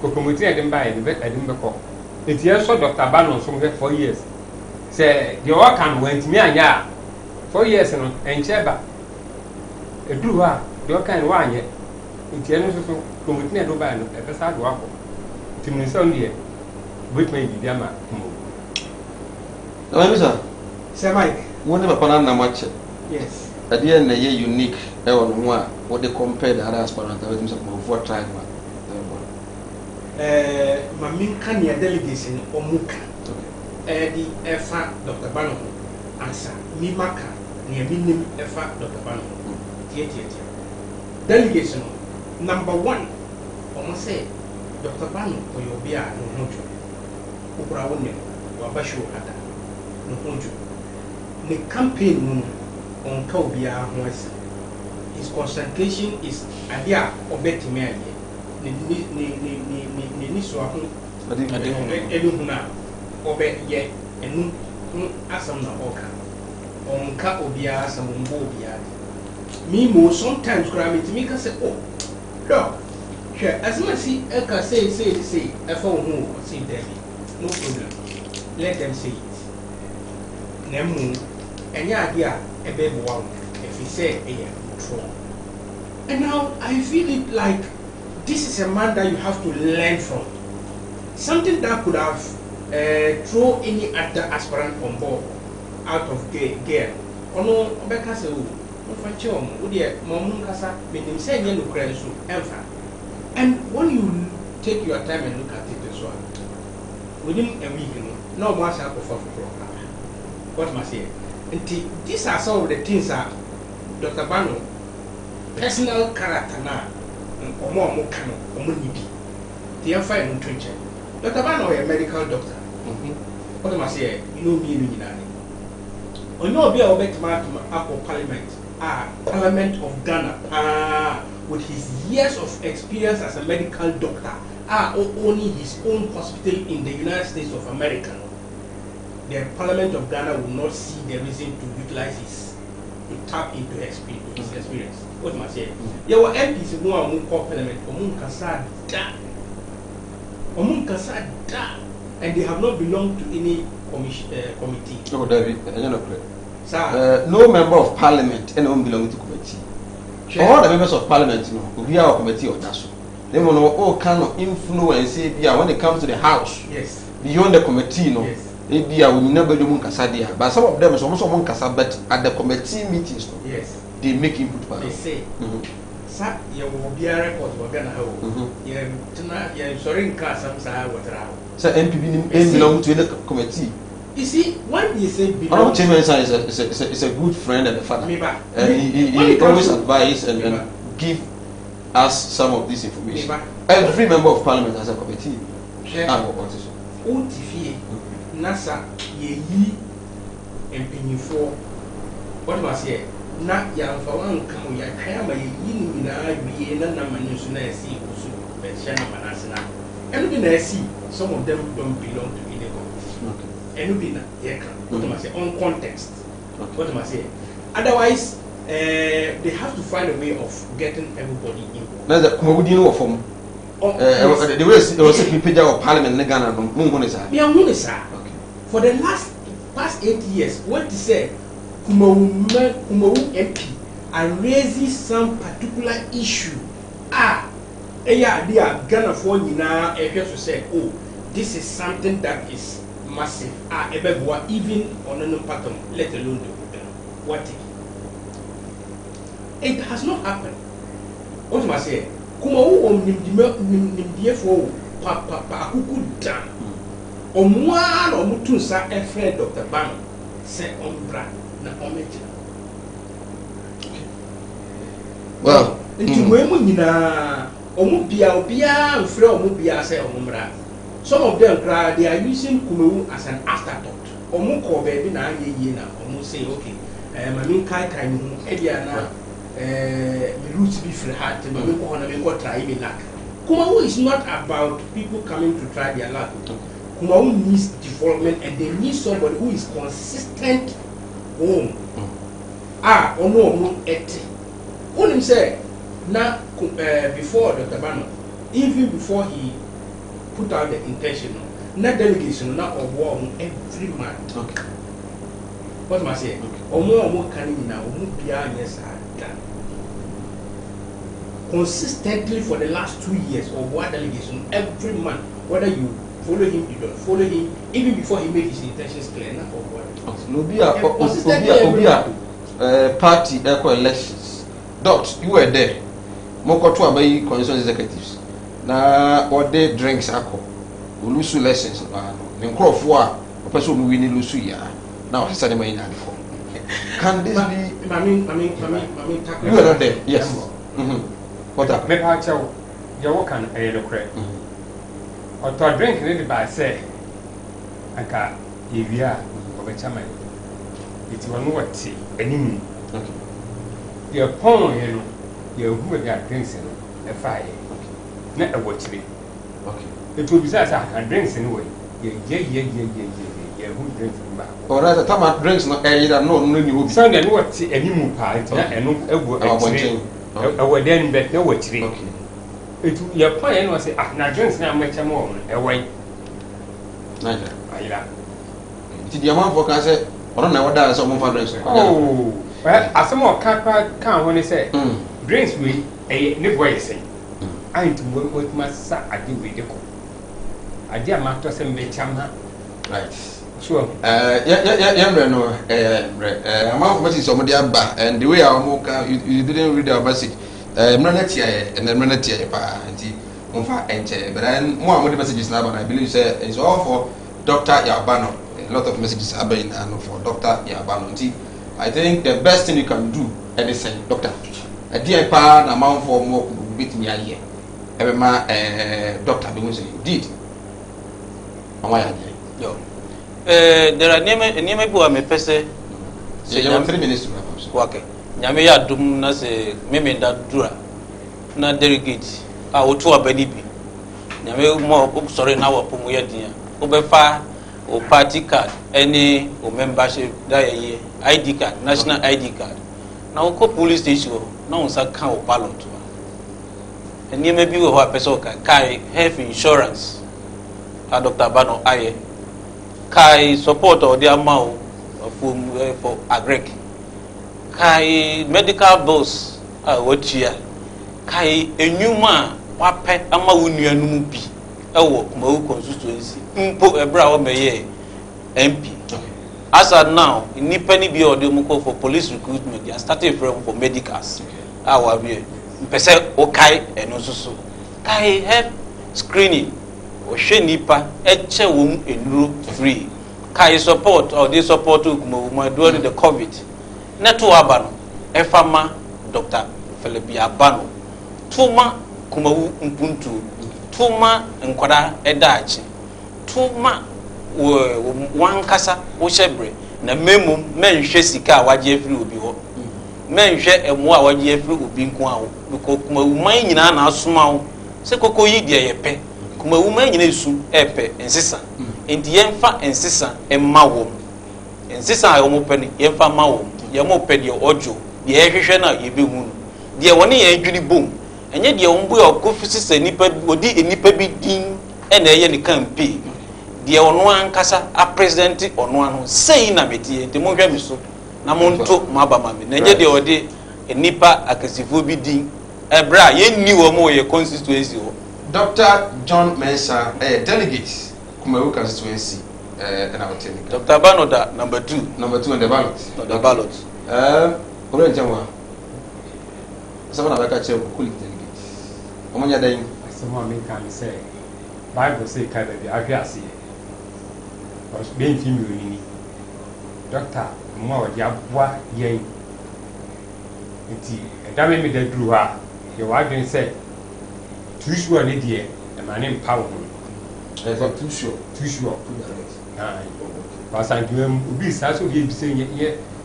G: kokomoti e dem ba ye be edim be ko etie so Dr. Bana nso me hwe 4 years say the work can went me anya 4 years no encheba eduru ha de okan wa anye ntie no so komiti na do ba no e pesa do akọ timi so ndie wait me bi ama mo
A: na me sir
I: Sir Mike
A: won ne papa na match
I: yes
A: ade na ye unique e won ho a wo de compare the other aspirant with me so for try ma
I: ma min kan ya delegation omuka di efa Dr. Bano ansa mi maka ne minim efa Dr. Bano tie delegation number 1 almost say Dr. Bano oyobia no hojo okura wonne wa basho ada no hojo the campaign no on ka obia ho ase his concentration is adia obetime ade ni so aho ade huna obe ye enu asam na oka onka obia asam mbo obia me mo sometimes cry me ka say oh look sure as much see eka say efa who say there no problem let them say it nemu enya ade a ebe bo if he say e control and now I feel it like this is a man that you have to learn from something that could have throw any other aspirant on board out of gear ono obeka say o fa chom wo de mom kasa menim say nye no kran so emfa and when you take your time and look at it as well within a week no more shall go for what must say these are some of the things that Dr. Bano personal character na ọmọ kan ọmọ nibi the am fine no twinche Dr. Bano a medical doctor what am I say you know me ni na onye obi a obetuma akọ parliament of Ghana with his years of experience as a medical doctor owning his own hospital in the United States of America. The Parliament of Ghana will not see the reason to utilize to tap into his experience. What am I saying? There were MPs who are more Parliament, and they have not belonged to any committee.
A: Oh, David, no member of Parliament anyone belonging to committee. All the members of Parliament, we are a committee of that. They will know all kind of influence when it comes to the House.
I: Yes.
A: Beyond the committee, no.
I: Yes.
A: Maybe I will never do Munkasadia, but some of them is almost Munkasa, but at the committee meetings,
I: yes,
A: they make input.
I: They say, Sir, you will be a record we're gonna have. You're sorry, Cassam, sir,
A: so MPB belong to the committee.
I: You see, when you say
A: belong, is a good friend and a father. He always advise and give us some of this information. Every member of Parliament has a committee.
I: Nasa ye empanyinfo what was here na ya mfa wan kan ya kan ma ye ni na wie na na manu so na esi osu be hye na manase na enu bi na esi some of them don't belong to any community enu bi na ye kan what am I say on context what am I say otherwise they have to find a way of getting everybody involved
A: na za kuma wudi no form the way there was a people of Parliament in Ghana no
I: for the past 8 years, what to say, Kumawu MP and raises some particular issue. They are Ghana for Nina, to say, oh, this is something that is massive. Even on a pattern, let alone the what it has not happened. What am I saying? Kumawu nimdie for papa akuku dan. Omwa no mutu sa efre Dr. Bano se ombra na omeja.
A: Well,
I: nti wemu nyina omu bia mfre omu bia se omumbra. Some of them they are using Kumewu as an afterthought. Omu ko baby na ye na omu say okay, mami kai mu e bia na me roots be free heart, mami ko na me ko try me luck. Kumewu is not about people coming to try their luck. Kumawu needs development and they need somebody who is consistent home. Ono eti. Unim say na before Dr. Bano, even before he put out the intention, na delegation na obo every month.
A: Okay.
I: What am I saying? Omo kani na omo bia yes consistently for the last 2 years obo delegation every month, whether you follow him, you don't follow him, even before he made his intentions clear. Not for
A: what? Party elections. Dot, you were there. Mokotu abayi constituent executives. Na ode drinks ako. Ulusu lessons. Nkrofo a person who win lusu ya. Now he said him in for. Can this be? You were not there. Yes. What happened?
G: Me pa chawo. Ya wokan lokre. Ọtọ drink ni ba say aka evia obechama iti wonu wati animu ye pon ye no ye hu be drinks no e fa ye na e wachire it will be say aka drinks ni we ye hu drinks ba
A: ora ta ma drinks no e yira no ni obi
G: sunday no wati animu pa na eno egu e den bet na wachire it your point was say na drinks na make am on e wai
A: naja
G: ayira
A: ti di amount for can say ono na wada so mo fa drinks
G: oh asem o kan ho ni say drinks we ne boy say ain't what must sa ade we de ko ade amato say me chama
A: right
G: sure
A: yeah no amount for so mo dey aba and the way am you didn't read our message mnanetia and mnanetia pa anti monfa enche but then mo the messages na I believe say it's all for Dr. Yabano. A lot of messages are being for Dr. Yabano. I think the best thing you can do anything Doctor a dear pa na amount for more bit me a year. Every ma doctor be say indeed.
H: Yo. There are name people me pese.
A: So you have 3 minutes to wrap up.
H: Okay. Nyame ya dum na se meme da dura na delegate a wotu abani bi. Nyame mo sorry na wo pomu ye din. Wo be fa o party card any o membership da ye ID card, national ID card. Na wo ko police station na wo sa kan o ballot. Nneɛma bi wɔ hɔ a pɛ sɛ ɔka kae health insurance a Dr. Bano ayɛ kae support a ɔde ama wo for agrek kae medical bills a wɔatua kae enwuma a wapɛ ama wo nuanom bi ɛwɔ Kumawu constituency mpo ɛberɛ a wɔmɛyɛ MP as at now nnipa ni bi a ɔde mu kɔ for police recruitment they are starting for medicals a wɔawie mpɛsɛ okay eno so kai health screening o hwe nipa eche wo mu enuro free kai support or they support Kumawu during the covid neto aba no efama Dr. Philipia Bano tuma Kumawu mpuntu tuma nkwada edaachi tuma wankasa wo hyebre na memum menhwe sika waje free obi ho menhwe emu a waje afiri obi nko awo because Kumawu man nyina na asoma wo se koko yi de yepe Kumawu man nyina esu epe ensesa enti yemfa ensesa emma wo ensesa a wo pe ni yemfa ma wo ye mo pe de ojo de ehwehwe na ye behu no de woni ye adwiri bom enye de wo mbo okofisisa nipa odi enipa bi din e na eye ni campaign de ono ankasa a president ono ano sei na metie enti mo hwa mi so na monto mabama me na nye de ode enipa akasifo bi din ebra ye ni wo mo ye constituency ho
A: Dr. John Mensah delegate Kumawu constituency and our team.
H: Dr. Bano da number 2
A: on the ballot.
H: The ballot
A: Ore njanwa sama na baka che ku delegate omonya dan
G: asema me kan say Bible say ka be ahwiase because ben fi mi oni doctor mo wa dia boa yen nti edame me da duru ha ye wa dwen say tuisu ani die e ma ne mpa wo tuisu pasan duem ubi sa so ye bi say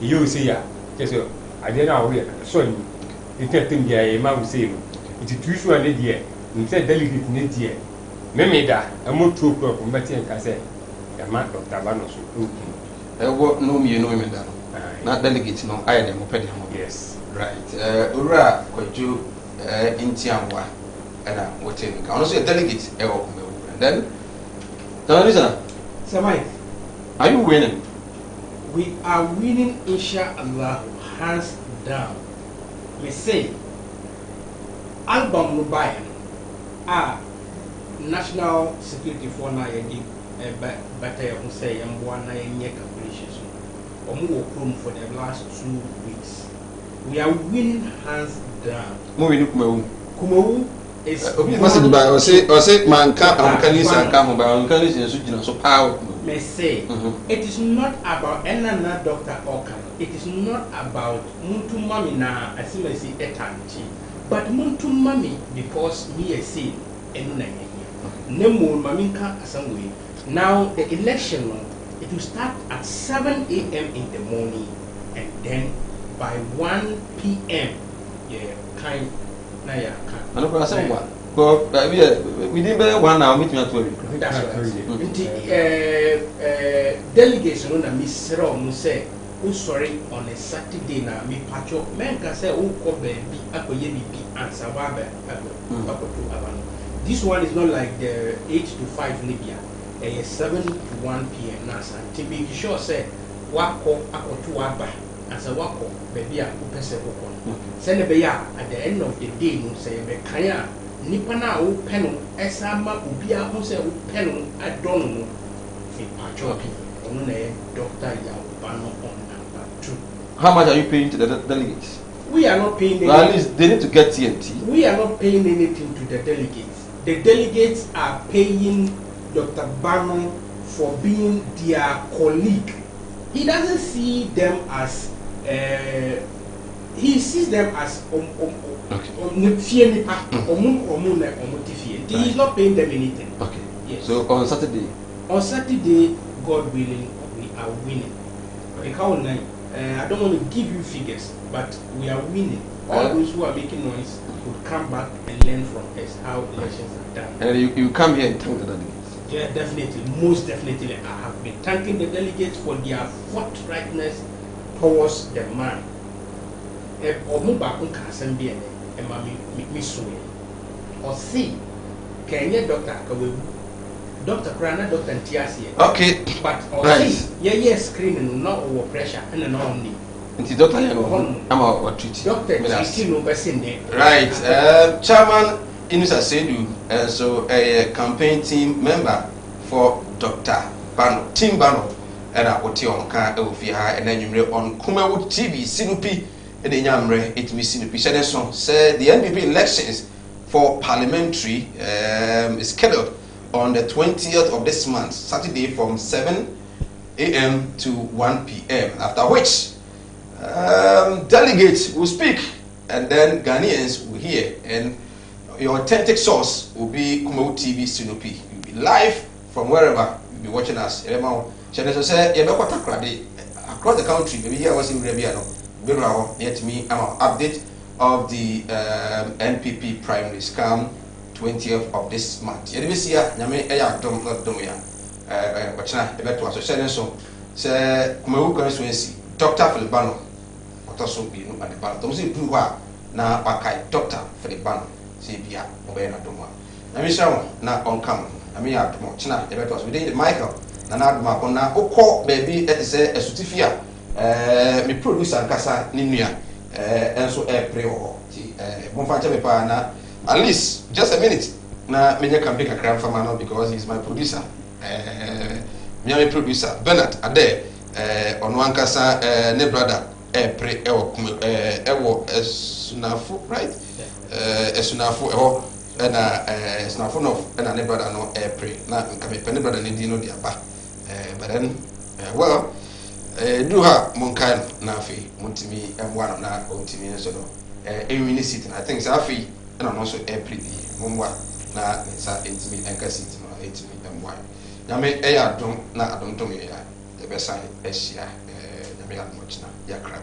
G: ye o say ya keso ade na wo ye so ni itetem dia ye ma wo say no nti tuisu ani die nti delegate ne die meme da amo 2 o'clock mbati en ka say e ma Dr. Bano so
A: ewo no mi no me da na delegate no aye dem opede mo
G: yes
A: right ura kwaju intianwa na wote ka ono so delegate ewo Kumawu and then listen
I: Sir Mike,
A: are you winning?
I: we are winning inshallah hands down. Me say album no buy national security for na yedi better you say yambo na yenye calculations omo wo krom for the last 2 weeks. We are winning hands down.
A: Mo win
I: Kumawu is
A: must be o say man can listen come by can listen so gina so power.
I: May say it is not about another Dr. Okan. It is not about muntu mami na asimesi etanchi, but muntu mami because me I say enu na yeye. Nemo mami ka asamwe. Now the election it will start at 7 a.m. in the morning and then by 1 p.m. yeah kind na ya kan.
A: Ano kwa asamwa. Ko we didn't be 1 hour meeting at 12.
I: That's right. Delegation na misero mo say who sorry on a Saturday na me pacho men ka say who ko baby akoye bibi answer wa ba akoto abano. This one is not like the 8 to 5 Libya. 7 to 1 p.m. na sa to be sure say wako akoto aba as a wako baby a ko pese ko ko. Send be ya at the end of the day no say be kan nipa na wo peno esa ma obi a ho se wo peno adon no fi pacho ono na Dr. Bano on number 2.
A: How much are you paying to the delegates?
I: We are not paying
A: well, at least they need to get TNT.
I: We are not paying anything to the delegates. The delegates are paying Dr. Bano for being their colleague. He doesn't see them as he sees them as he is not paying them anything.
A: Okay.
I: Yes.
A: So on Saturday?
I: On Saturday, God willing, we are winning. I don't want to give you figures, but we are winning. All those who are making noise would come back and learn from us how elections are done.
A: And you come here and thank the delegates?
I: Yeah, definitely. Most definitely. I have been thanking the delegates for their forthrightness towards the man. Or see, can you Dr. Kawebu? Dr. Krana, Dr. Ntiasie.
A: Okay.
I: But
A: right.
I: Yeah, screening, not over pressure, and an only.
A: Nti Dr. Yango, I'm a treat.
I: Dr. Treaty,
A: right. Chairman Inusa Sedu, so a campaign team member for Dr. Bano, Team Bano, and I would tell and then you on Kumawood TV, Sinupi, and then Yamre, it be Sinupi. Said the NPP elections for parliamentary is scheduled on the 20th of this month, Saturday from 7 a.m. to 1 p.m. After which delegates will speak and then Ghanaians will hear, and your authentic source will be Kumawood TV Sinupi. You'll be live from wherever you'll be watching us. Across the country, maybe here was in Rebiano, yet me, I'm an update of the NPP primaries come 20th of this month. Yedibisia nyame eya dom ya wachina ebeto association so say Kumawood constituency Dr. Filibano otoso binu adibano to say du ho na wakai Dr. Filibano say bia obe na domwa na mi shawo na onkam na mi ya domo china ebeto so dey Michael na adoma ko na okọ baby e say esutifia mi producer nkasa ni nua enso pre ho ti bonfa cha me pa na at least just a minute na menya campaign kakra fama no because he's my producer my producer Bernard Ade ono ankasa ne brother pre ewo esunafu right esunafu eho na esunafu no na ne brother no pre na nka me brother ne di no dia ba but then well do ha monkan na afi montimi emwa na ontimi so no ewini sit I think so afi and also every mumwa na sa intimi enka city no intimi emwa nyame eya dom na adom to me ya the best side ehia nyame ya mochina ya crab